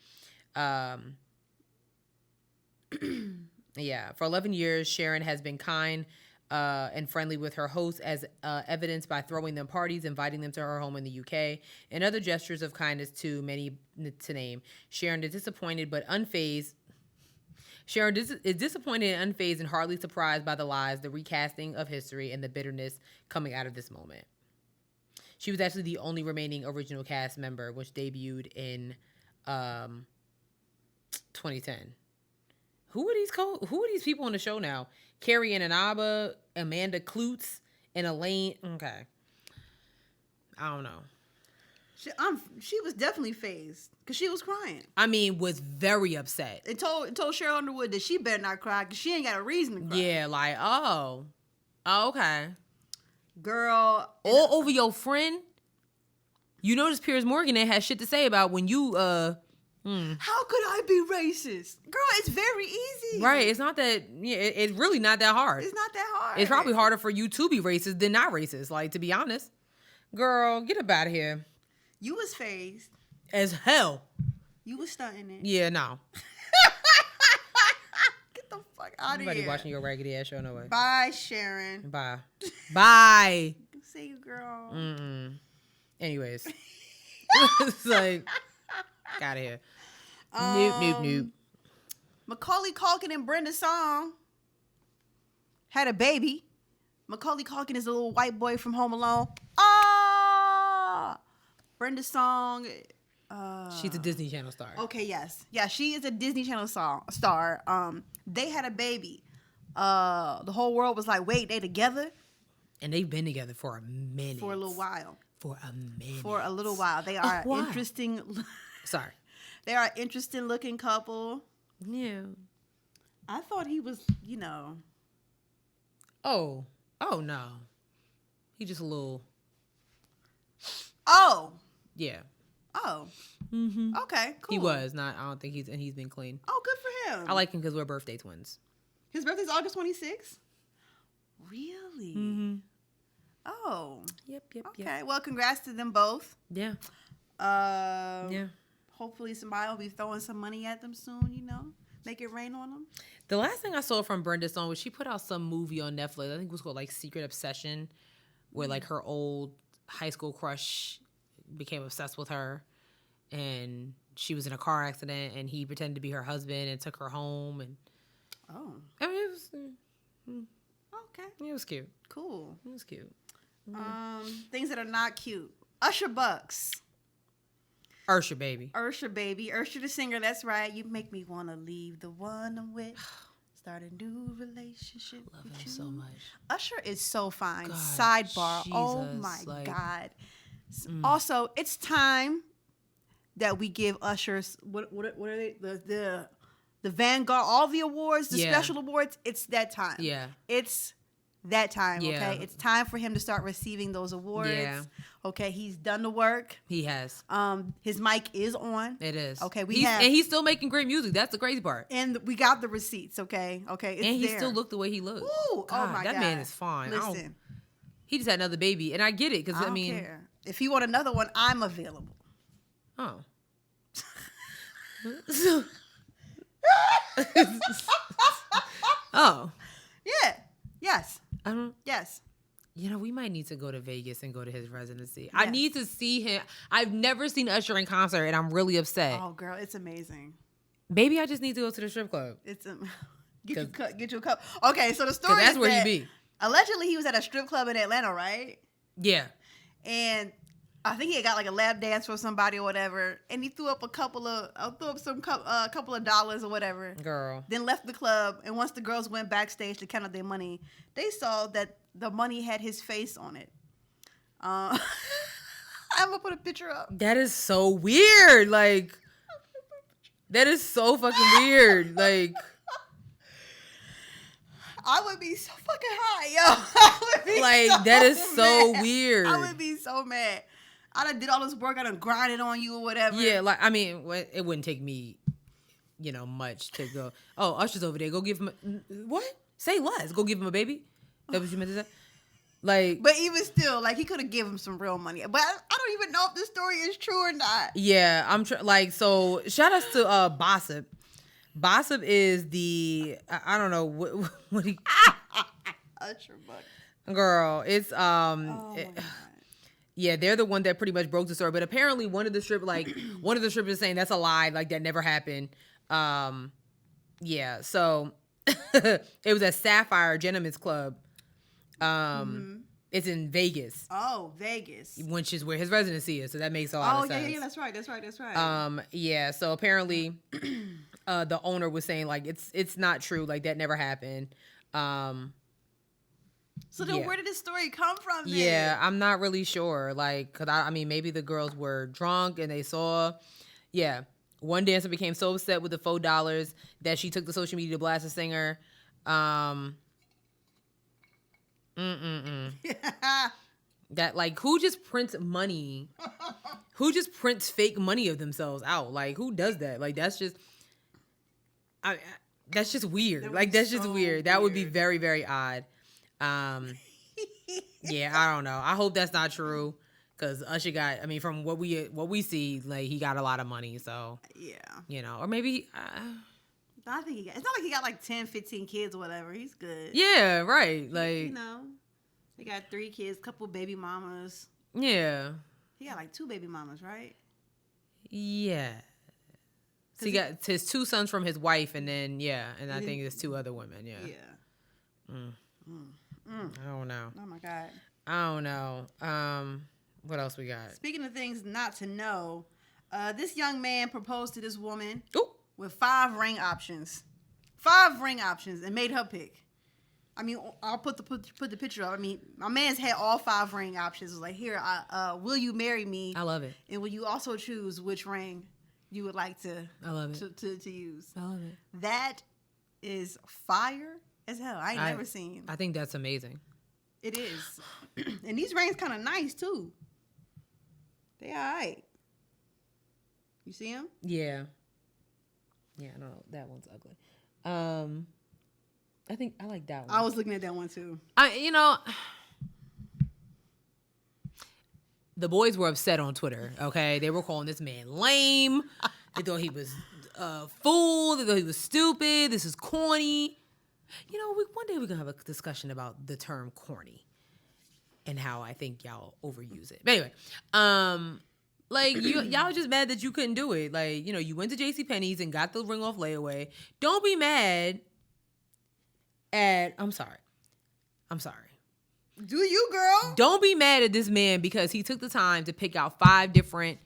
Yeah, for 11 years, Sharon has been kind and friendly with her hosts, as evidenced by throwing them parties, inviting them to her home in the UK, and other gestures of kindness too many to name. Sharon is disappointed but unfazed. Sharon is disappointed and unfazed and hardly surprised by the lies, the recasting of history, and the bitterness coming out of this moment. She was actually the only remaining original cast member, which debuted in 2010. Who are these people on the show now? Carrie Anaba, Amanda Klutz, and Elaine. Okay. I don't know. She was definitely phased because she was crying. I mean, was very upset. It told Cheryl Underwood that she better not cry because she ain't got a reason to cry. Yeah, like, oh, okay. Girl. All over your friend? You notice Piers Morgan had shit to say about when you, How could I be racist? Girl, it's very easy. Right, it's not that, yeah, it's really not that hard. It's not that hard. It's probably harder for you to be racist than not racist, like, to be honest. Girl, get up out of here. You was phased. As hell. You was stunting it. Yeah, no. Get the fuck out of here. Nobody watching your raggedy ass show, no way. Bye, Sharon. Bye. Bye. See you, girl. Anyways. It's like, out of here. Nope. Macaulay Culkin and Brenda song had a baby. Macaulay Culkin is a little white boy from Home Alone. Brenda song. She's a Disney Channel star. Okay, yes. Yeah, she is a Disney Channel star. They had a baby. The whole world was like, wait, they together? And they've been together for a minute. For a little while. For a minute. For a little while. They are interesting. Sorry. They are an interesting looking couple. Yeah. I thought he was, you know. Oh no. He just a little. Oh. Yeah. Oh. Mm-hmm. Okay, cool. He was not. I don't think he's been clean. Oh, good for him. I like him because we're birthday twins. His birthday's August 26th? Really? Mm-hmm. Oh. Yep. Okay. Well, congrats to them both. Yeah. Yeah. Hopefully somebody will be throwing some money at them soon, you know. Make it rain on them. The last thing I saw from Brenda Stone was she put out some movie on Netflix. I think it was called like Secret Obsession, where like her old high school crush became obsessed with her, and she was in a car accident, and he pretended to be her husband and took her home. And oh, I mean, it was okay. It was cute. Cool. It was cute. Things that are not cute. UsherBucks. Usher baby. Usher the singer. That's right. You make me want to leave the one I'm with. Start a new relationship. Love with him you. so much. Usher is so fine. God, Sidebar. Oh Jesus, my God. Also, it's time that we give Usher's what are they, the Vanguard, all the awards, the special awards. It's that time. Yeah. It's that time. Yeah. Okay. It's time for him to start receiving those awards. Yeah. Okay. He's done the work. He has. His mic is on. It is. Okay. And he's still making great music. That's the crazy part. And we got the receipts. Okay. It's and he there. still looked the way he looked. Ooh, God, oh my God. that man is fine. Listen. He just had another baby, and I get it because I don't care. If you want another one, I'm available. Oh. Oh. Yeah. Yes. Yes. You know, we might need to go to Vegas and go to his residency. Yes. I need to see him. I've never seen Usher in concert, and I'm really upset. Oh, girl, it's amazing. Maybe I just need to go to the strip club. Get you a cup. Okay, so the story that's is where that he be. Allegedly, he was at a strip club in Atlanta, right? Yeah. And I think he had got like a lap dance for somebody or whatever, and he threw up a couple of dollars or whatever. Girl. Then left the club, and once the girls went backstage to count out their money, they saw that the money had his face on it. I'm gonna put a picture up. That is so weird. Like, that is so fucking weird. Like, I would be so fucking high, yo. I would be Like, so that is so mad. weird. I would be so mad. I done did all this work. I done grinded on you or whatever. Yeah, like, I mean, it wouldn't take me, much to go, oh, Usher's over there. Go give him what? Say less. Go give him a baby? Is that what you meant to say? Like, But even still, like, he could have given him some real money. But I don't even know if this story is true or not. yeah, so shout outs to Bossip. Bossip is the, I don't know, what he, UsherBucks. girl, it's, Oh, my God. yeah, they're the one that pretty much broke the story. But apparently one of the strippers is saying that's a lie, like that never happened. Yeah, so it was at Sapphire Gentlemen's Club. It's in Vegas, Oh, Vegas. which is where his residency is. So that makes a lot of sense. Yeah, that's right. Yeah, so apparently the owner was saying like it's not true, like that never happened. So then yeah. where did this story come from then? Yeah, I'm not really sure. Like, cause I mean, maybe the girls were drunk and they saw. Yeah, one dancer became so upset with the $4 that she took to social media to blast the singer. That like, who just prints money? Who just prints fake money of themselves out? Like, who does that? Like, that's just. That's just weird. Like, that's just weird. That would be very, very odd. Yeah, I don't know. I hope that's not true, because Usher got, I mean, from what we see, like, he got a lot of money, so Yeah. or maybe I think it's not like he got like 10, 15 kids or whatever. He's good. yeah, right, like, You know, he got 3 kids, couple baby mamas. yeah, He got like 2 baby mamas, right? yeah. So he got his 2 sons from his wife, and then and I think there's 2 other women. Yeah. I don't know. Oh my God. I don't know. What else we got? Speaking of things not to know, this young man proposed to this woman Ooh. with 5 ring options. 5 ring options, and made her pick. I mean, I'll put the picture up. I mean, my man's had all 5 ring options. It was like, here, will you marry me? I love it. And will you also choose which ring you would like to? I love it. To use. I love it. That is fire as hell. I ain't never seen. I think that's amazing. It is. And these rings kind of nice too. They all right. You see them? Yeah. Yeah, I don't know. That one's ugly. I think I like that one. I was looking at that one too. The boys were upset on Twitter, okay? They were calling this man lame. They thought he was a fool. They thought he was stupid. This is corny. One day we're going to have a discussion about the term corny and how I think y'all overuse it. But anyway, like, y'all just mad that you couldn't do it. Like, you went to JCPenney's and got the ring off layaway. Don't be mad at, I'm sorry. Do you, girl? Don't be mad at this man because he took the time to pick out 5 different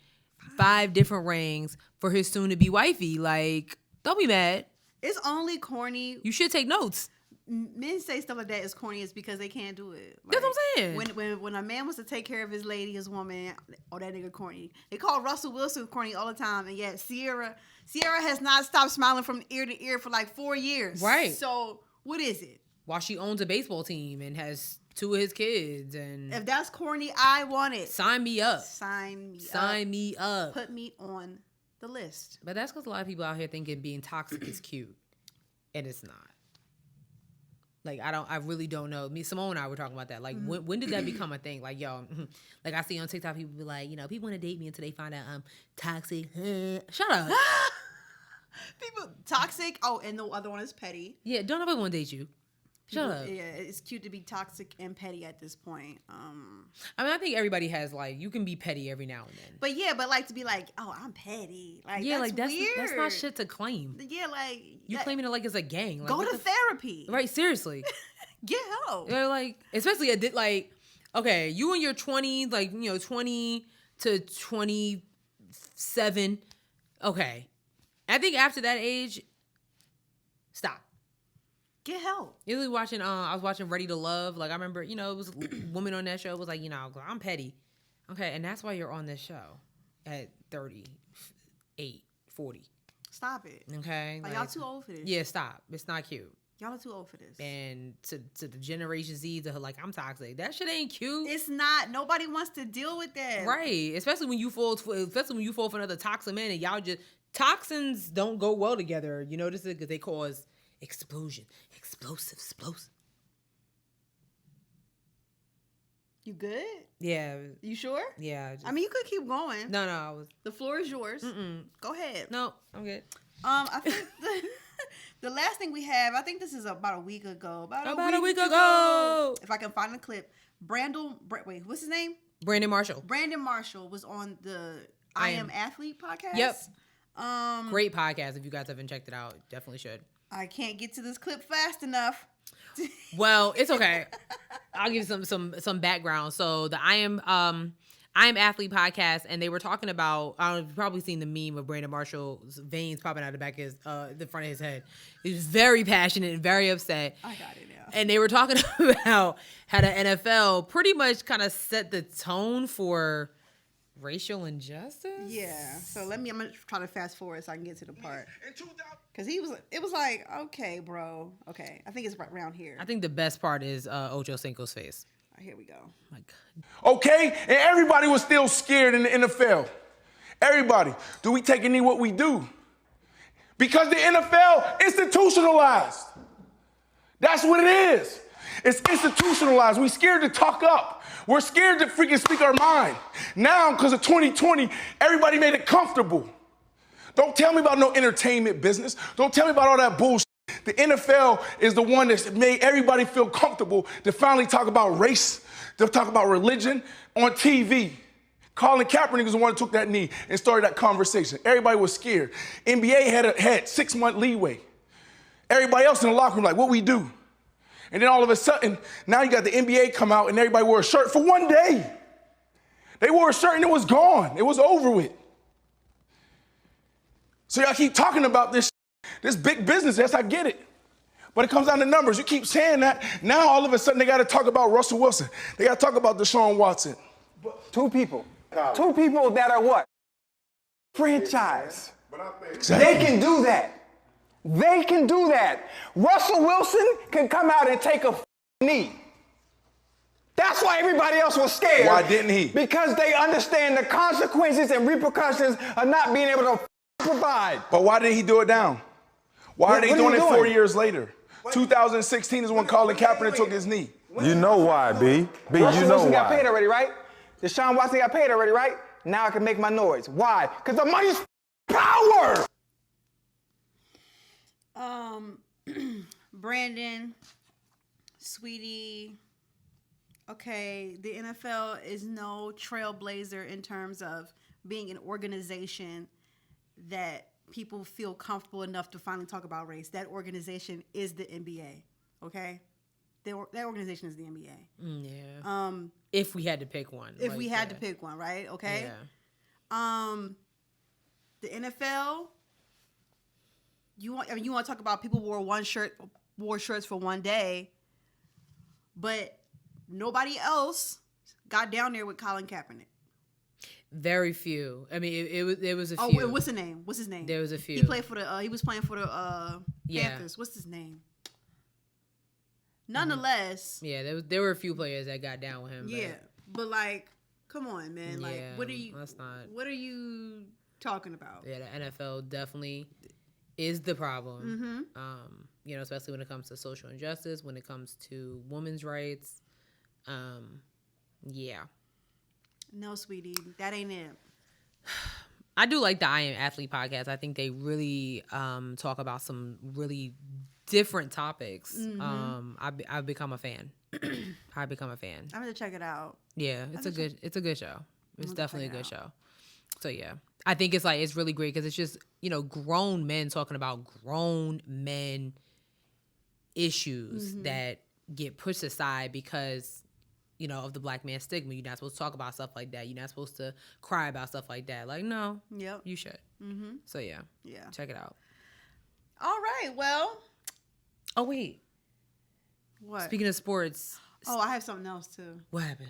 rings for his soon-to-be wifey. Like, don't be mad. It's only corny. You should take notes. Men say stuff like that is corny is because they can't do it. Like, That's what I'm saying. When a man wants to take care of his lady, his woman, that nigga corny. They call Russell Wilson corny all the time, and yet Sierra has not stopped smiling from ear to ear for like 4 years. Right. So what is it? While she owns a baseball team and has 2 of his kids, and If that's corny, I want it. sign me up. Sign me up. Put me on the list. But that's because a lot of people out here thinking being toxic is cute, and it's not. Like, I really don't know. Me, Simone and I were talking about that. Like, when did that become a thing? Like, yo, like I see on TikTok, people be like, people want to date me until they find out I'm toxic. Shut up. People toxic. Oh, and the other one is petty. Yeah, don't nobody want to date you. Shut up. Yeah, it's cute to be toxic and petty at this point. I mean, I think everybody has, like, you can be petty every now and then. But like to be like, oh, I'm petty. Like, yeah, that's like weird. that's not shit to claim. Yeah, like You claiming it like it's a gang. Like, go to therapy. Right, seriously. Get help. Like, especially like, okay, you in your 20s, like, 20 to 27. Okay. I think after that age, stop. Get help. Usually watching, I was watching Ready to Love. Like, I remember, it was a woman on that show was like, I'm petty. Okay, and that's why you're on this show at 38, 40. Stop it. Okay? Like, y'all too old for this. Yeah, stop. It's not cute. Y'all are too old for this. And to the Generation Z, to like, I'm toxic. That shit ain't cute. It's not. Nobody wants to deal with that. Right. Especially when you fall for another toxic man, and y'all just, toxins don't go well together. You notice it? Because they cause explosive. You good? Yeah. You sure? Yeah. I mean, you could keep going. No, I was. The floor is yours. Go ahead. No, I'm good. I think the last thing we have, I think this is about a week ago. About a week ago. If I can find the clip. Wait, what's his name? Brandon Marshall. Brandon Marshall was on the I Am Athlete podcast. Yep. Great podcast. If you guys haven't checked it out, definitely should. I can't get to this clip fast enough. Well, it's okay. I'll give you some background. So the I Am Athlete podcast, and they were talking about, I don't know if you've probably seen the meme of Brandon Marshall's veins popping out the back of his, the front of his head. He was very passionate and very upset. I got it now. And they were talking about how the NFL pretty much kind of set the tone for racial injustice. Yeah. So I'm gonna try to fast forward so I can get to the part. Because it was like, okay, bro. Okay. I think it's right around here. I think the best part is Ocho Cinco's face. Here we go. My God. Okay? And everybody was still scared in the NFL. Everybody. Do we take any what we do? Because the NFL institutionalized. That's what it is. It's institutionalized. We're scared to talk up. We're scared to freaking speak our mind. Now, because of 2020, everybody made it comfortable. Don't tell me about no entertainment business. Don't tell me about all that bullshit. The NFL is the one that's made everybody feel comfortable to finally talk about race, to talk about religion on TV. Colin Kaepernick was the one who took that knee and started that conversation. Everybody was scared. NBA had 6-month leeway. Everybody else in the locker room like, what we do? And then all of a sudden, now you got the NBA come out and everybody wore a shirt for one day. They wore a shirt and it was gone. It was over with. So y'all keep talking about this big business. Yes, I get it. But it comes down to numbers. You keep saying that. Now all of a sudden they got to talk about Russell Wilson. They got to talk about Deshaun Watson. Two people that are what? Franchise. Exactly. They can do that. They can do that. Russell Wilson can come out and take a knee. That's why everybody else was scared. Why didn't he? Because they understand the consequences and repercussions of not being able to provide. But why did he do it now? Why are they doing it 4 years later? 2016 is when Colin Kaepernick took his knee. You know why, B. B, Russell you know Wilson got why. paid already, right? Deshaun Watson got paid already, right? Now I can make my noise. Why? Because the money's power. Brandon, sweetie, okay, the NFL is no trailblazer in terms of being an organization that people feel comfortable enough to finally talk about race. That organization is the NBA, okay? That organization is the NBA. Yeah. If we had to pick one. If we had to pick one, right? Okay? Yeah. The NFL, you want to talk about people wore shirts for one day, but nobody else got down there with Colin Kaepernick. Very few. I mean, it was a few. Oh, what's the name? What's his name? There was a few. He played for the. He was playing for the Panthers. What's his name? Nonetheless. Yeah, there were a few players that got down with him. Yeah, but like, come on, man. Like, yeah, what are you? That's not. What are you talking about? Yeah, the NFL definitely is the problem. You know, especially when it comes to social injustice, when it comes to women's rights. Yeah. No, sweetie, that ain't it. I do like the I Am Athlete podcast. I think they really talk about some really different topics. I've become a fan. I've become a fan. I'm gonna check it out. Yeah, it's a good show. It's definitely a good show. So yeah, I think it's really great because it's just, you know, grown men talking about grown men issues that get pushed aside because, you know, of the black man stigma. You're not supposed to talk about stuff like that. You're not supposed to cry about stuff like that. Like, no, you should. So yeah, check it out. All right, well. Oh wait, What? speaking of sports. Oh, I have something else too. What happened?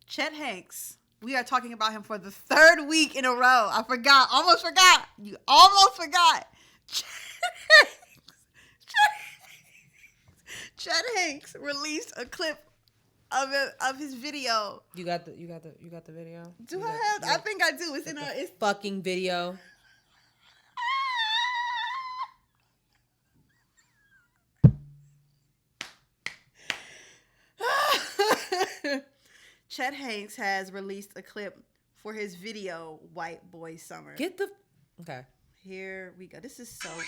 Chet Hanks. We are talking about him for the third week in a row. I forgot. Almost forgot. You almost forgot. Chet Hanks. Chet Hanks released a clip of his video. You got the video? Do I have? I think I do. It's in a. It's fucking video. Chet Hanks has released a clip for his video "White Boy Summer." Okay. Here we go. This is so. White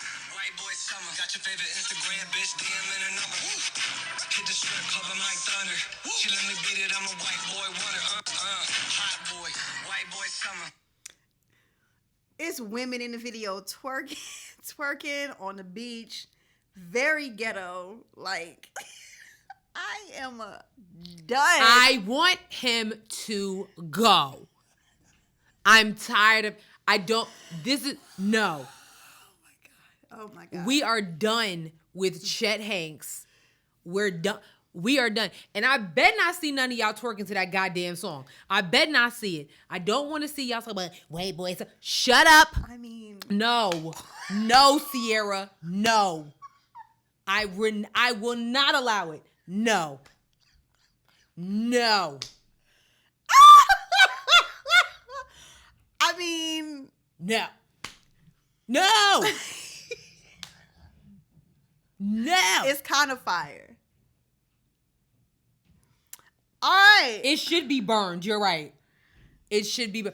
Boy Summer, got your favorite Instagram bitch DM in a number. Hit the strip club, I'm like thunder. She let me beat it, I'm a white boy wonder. Hot boy, White Boy Summer. It's women in the video twerking on the beach, very ghetto. Like, I am done. I want him to go. I'm tired of. No. Oh my God. We are done with Chet Hanks. We're done. We are done. And I bet not see none of y'all twerking to that goddamn song. I bet not see it. I don't want to see y'all talk about, wait, boys. Shut up. I mean. No, Sierra. No. I will not allow it. No. I mean. No. It's kind of fire. All right. It should be burned. You're right. It should be. Who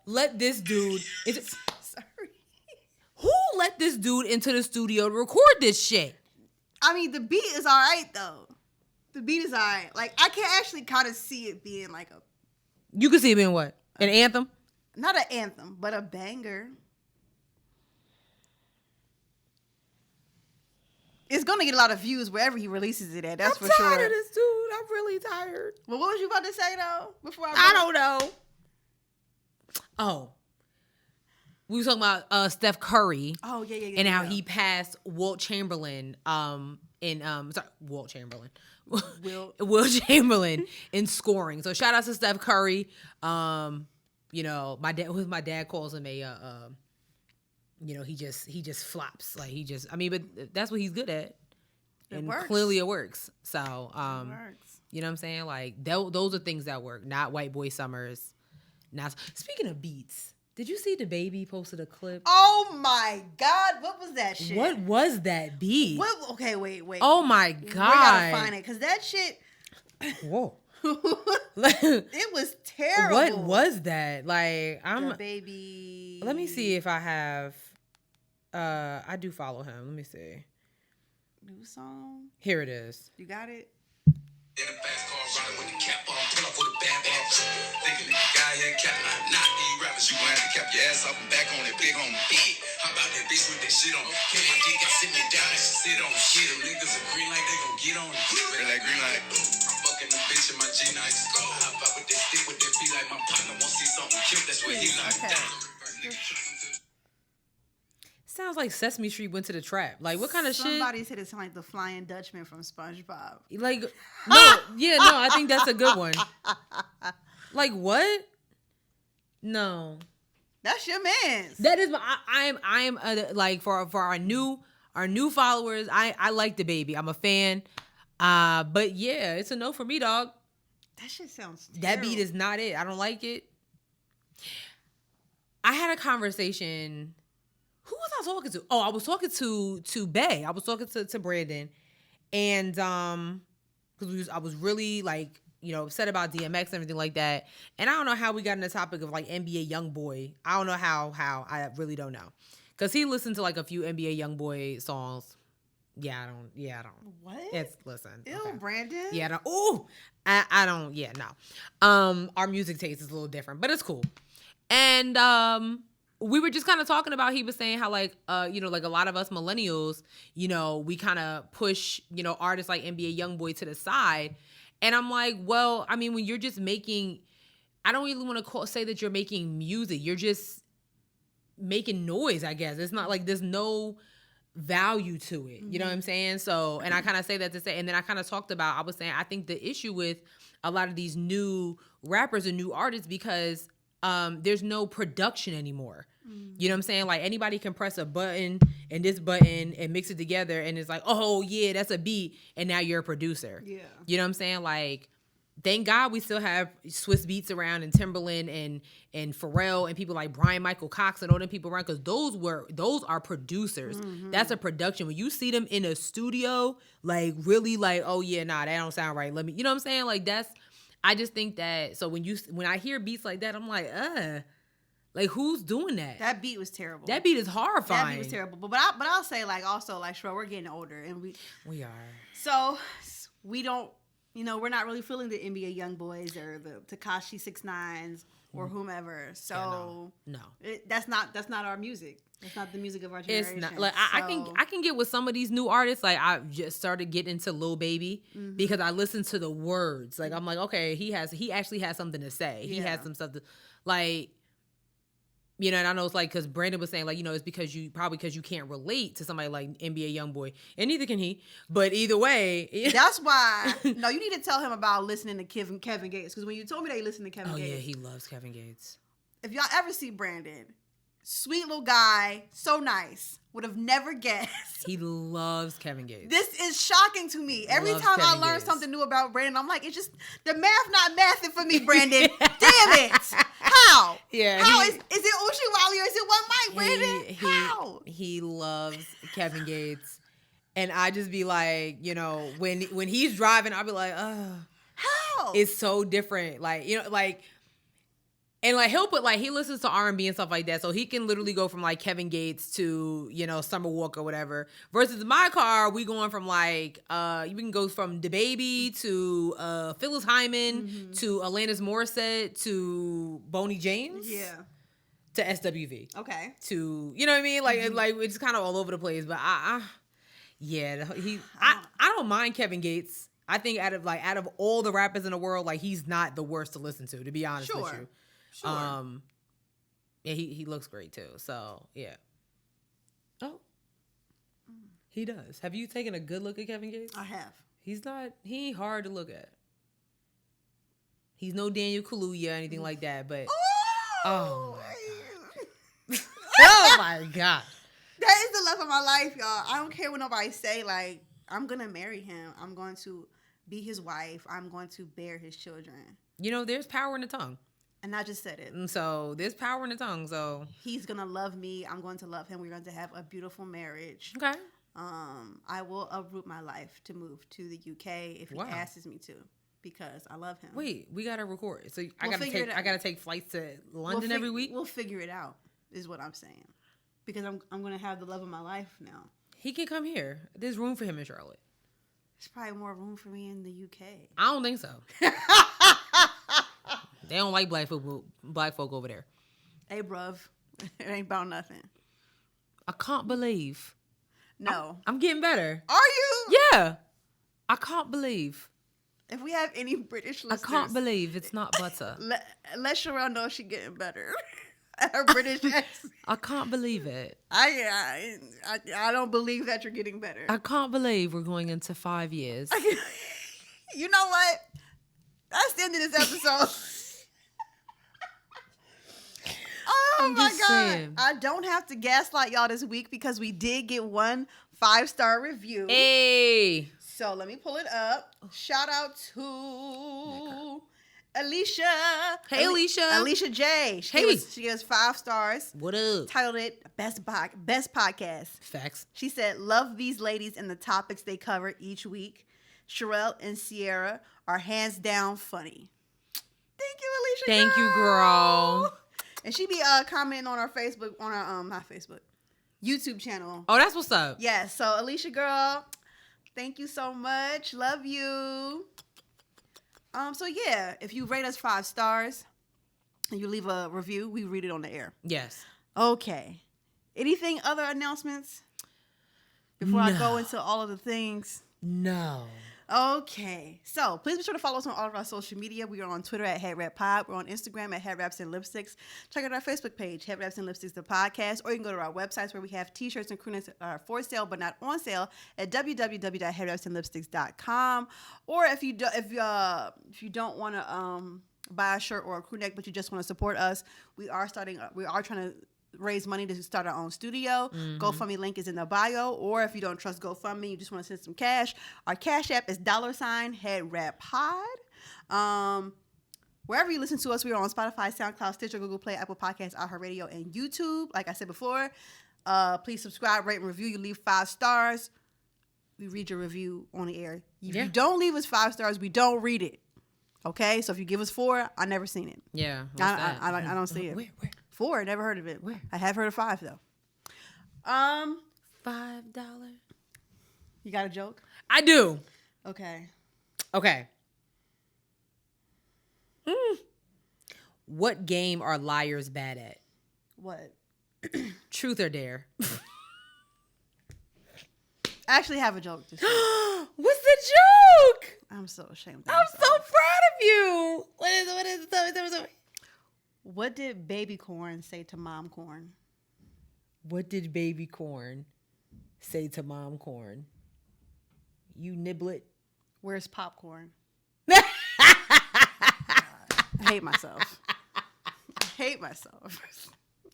let this dude? Sorry. Who let this dude into the studio to record this shit? I mean, the beat is all right though. The beat is all right. Like, I can actually kind of see it being like a. You can see it being what? An anthem? Not an anthem, but a banger. It's gonna get a lot of views wherever he releases it at. That's for sure. I'm tired of this dude. I'm really tired. Well, what was you about to say though? Before I don't know. Oh, we were talking about Steph Curry. Oh yeah. And how he passed Wilt Chamberlain. Wilt Chamberlain. Wilt Chamberlain in scoring. So shout out to Steph Curry. You know, my dad calls him a. You know, he just flops. Like but that's what he's good at. And works. Clearly it works. So, It works. You know what I'm saying? Like those are things that work, not White Boy Summers. Now, speaking of beats, did you see DaBaby posted a clip? Oh my God, what was that shit? What was that beat? Okay, wait. Oh my God. We gotta find it, because that shit. Whoa. It was terrible. What was that? Like, DaBaby. Let me see if I have. I do follow him. Let me see. New song. Here it is. You got it. In a fast car riding with the cap off, pull up with a bad box. Thinking the guy here cap, not these rappers. You gon' have to cap your ass up and back on it, big on big. How about that bitch with that shit on? Hit my dick, I sit me down and she sit on shit. Them niggas are green like they gon' get on it. Red like green light. I'm fucking the bitch in my G-Nice. Hop out with that stick with that beat like my partner won't see something cute. That's what he like. Sounds like Sesame Street went to the trap. Like, what kind of shit? Somebody said it sounded like the Flying Dutchman from SpongeBob. Like, no, I think that's a good one. Like, what? No, that's your man's. That is. I am like for our new followers. I like DaBaby. I'm a fan. But yeah, it's a no for me, dog. That shit sounds terrible. That beat is not it. I don't like it. I had a conversation. Who was I talking to? Oh, I was talking to Bay. I was talking to Brandon, and because I was really like, you know, upset about DMX and everything like that. And I don't know how we got in the topic of like NBA YoungBoy. I don't know how. I really don't know, because he listened to like a few NBA YoungBoy songs. I don't. What? Listen. Ew, okay. Brandon. Yeah, I don't. Ooh, I don't. Yeah, no. Our music taste is a little different, but it's cool. And we were just kind of talking about, he was saying how like, you know, like a lot of us millennials, you know, we kind of push, you know, artists like NBA YoungBoy to the side. And I'm like, well, I mean, when you're just making, I don't really want to say that you're making music. You're just making noise, I guess. It's not like there's no value to it. You know what I'm saying? So, and I kind of say that to say, and then I kind of talked about, I was saying, I think the issue with a lot of these new rappers and new artists, because there's no production anymore. You know what I'm saying? Like, anybody can press a button and this button and mix it together, and it's like, oh yeah, that's a beat, and now you're a producer. Yeah. You know what I'm saying? Like, thank God we still have Swiss Beats around, and Timberland and Pharrell and people like Brian Michael Cox and all them people around, because those are producers. That's a production. When you see them in a studio, like really like, oh yeah, nah, that don't sound right. Let me, you know what I'm saying? Like I just think that, so when I hear beats like that, I'm like who's doing that? That beat was terrible. That beat is horrifying. That beat was terrible. But I'll say, like, also, like, Sherelle, we're getting older, and we are. So we don't, we're not really feeling the NBA YoungBoys or the Tekashi 6ix9ines or whomever. So no. That's not our music. It's not the music of our generation. It's not like I can get with some of these new artists. Like I just started getting into Lil Baby because I listened to the words. Like I'm like, okay, he actually has something to say. He has some stuff to, like, and I know it's like, because Brenda was saying, like, it's because you can't relate to somebody like NBA YoungBoy, and neither can he. But either way, that's why. No, you need to tell him about listening to Kevin Gates, because when you told me that you listen to Kevin Gates, yeah, he loves Kevin Gates. If y'all ever see Brandon, sweet little guy, so nice. Would have never guessed. He loves Kevin Gates. This is shocking to me. Every time I learn something new about Brandon, I'm like, it's just the math not mathing for me, Brandon. Damn it. How? Yeah. How is it Ushi Wally or is it One Mike, Brandon? How? He loves Kevin Gates. And I just be like, when he's driving, I'll be like, how? It's so different. Like, and like he'll put, like, he listens to R&B and stuff like that, so he can literally go from like Kevin Gates to Summer Walker or whatever. Versus my car, we going from like you can go from DaBaby to Phyllis Hyman to Alanis Morissette to Boney James, to SWV, to you know what I mean, like like it's kind of all over the place. But I don't mind Kevin Gates. I think out of all the rappers in the world, like he's not the worst to listen to be honest with you. Sure. Yeah, he looks great too. So yeah. Oh, he does. Have you taken a good look at Kevin Gates? I have. He ain't hard to look at. He's no Daniel Kaluuya or anything like that, but oh my god. Oh my god. That is the love of my life, y'all. I don't care what nobody say. Like, I'm gonna marry him. I'm going to be his wife. I'm going to bear his children. There's power in the tongue. And I just said it. And so there's power in the tongue. So he's gonna love me. I'm going to love him. We're going to have a beautiful marriage. Okay. I will uproot my life to move to the UK if he asks me to, because I love him. Wait, we gotta record. So I gotta take flights to London every week. We'll figure it out, is what I'm saying, because I'm gonna have the love of my life now. He can come here. There's room for him in Charlotte. There's probably more room for me in the UK. I don't think so. They don't like black folk over there. Hey, bruv. It ain't about nothing. I can't believe. No. I'm getting better. Are you? Yeah. I can't believe. If we have any British listeners. I can't believe it's not butter. Let Sharon know she's getting better. Her British accent. I can't believe it. I don't believe that you're getting better. I can't believe we're going into 5 years. You know what? That's the end of this episode. Oh my God. Saying. I don't have to gaslight y'all this week because we did get 1 5-star review. Hey. So let me pull it up. Shout out to Alicia. Hey, Alicia. Alicia J. She gives 5 stars. What up? Titled it Best Podcast. Facts. She said, love these ladies and the topics they cover each week. Sherelle and Sierra are hands down funny. Thank you, Alicia. Thank you, girl. And she be commenting on our Facebook, on our not Facebook, YouTube channel. Oh, that's what's up. Yeah. So Alicia, girl, thank you so much. Love you. So yeah, if you rate us 5 stars and you leave a review, we read it on the air. Yes. Okay. Anything other announcements before I go into all of the things? No. Okay, so please be sure to follow us on all of our social media. We are on Twitter at HeadWrapPod. We're on Instagram at Headwraps and Lipsticks. Check out our Facebook page, Headwraps and Lipsticks, the podcast, or you can go to our websites where we have t-shirts and crewnecks are for sale but not on sale at www.headwrapsandlipsticks.com. Or if you don't want to buy a shirt or a crewneck but you just want to support us, we are trying to raise money to start our own studio. GoFundMe link is in the bio. Or if you don't trust GoFundMe, you just want to send some cash, our cash app is $headwrappod. Wherever you listen to us, we are on Spotify, SoundCloud, Stitcher, Google Play, Apple Podcasts, iHeartRadio, and YouTube. Like I said before, please subscribe, rate, and review. You leave 5 stars, we read your review on the air. If you don't leave us 5 stars, we don't read it. Okay? So if you give us 4, I never seen it. Yeah. I don't see it. Where? 4, never heard of it. Where? I have heard of 5 though. $5. You got a joke? I do. Okay. What game are liars bad at? What? Truth or dare? I actually have a joke. What's the joke? I'm so ashamed. I'm so proud of you. What is it? What did baby corn say to mom corn? What did baby corn say to mom corn? You niblet. Where's popcorn? I hate myself.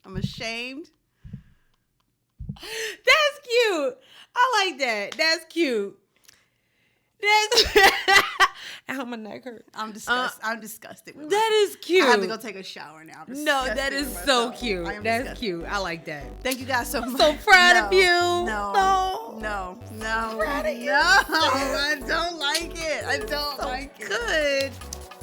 I'm ashamed. That's cute. I like that. That's cute. Ow, my neck hurts. I'm disgusted with that myself. is cute. I have to go take a shower now. No, that is so cute. That's cute. I like that. Thank you guys so much. So proud of you. No. Proud of you. No, I don't like it. I don't like it. Good.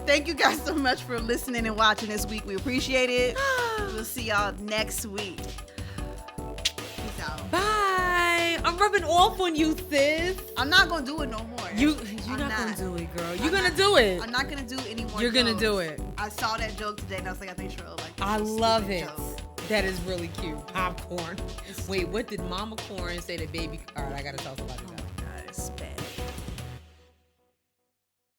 Thank you guys so much for listening and watching this week. We appreciate it. We'll see y'all next week. Peace out. Bye. I'm rubbing off on you, sis. I'm not gonna do it no more. You're not gonna do it, girl. You're gonna do it. I'm not gonna do any more. You're gonna jokes. do it. I saw that joke today and I was like, I think Cheryl like. I love it. That is really cute. Popcorn. Wait, what did Mama Corn say to baby? All right, I gotta tell somebody that.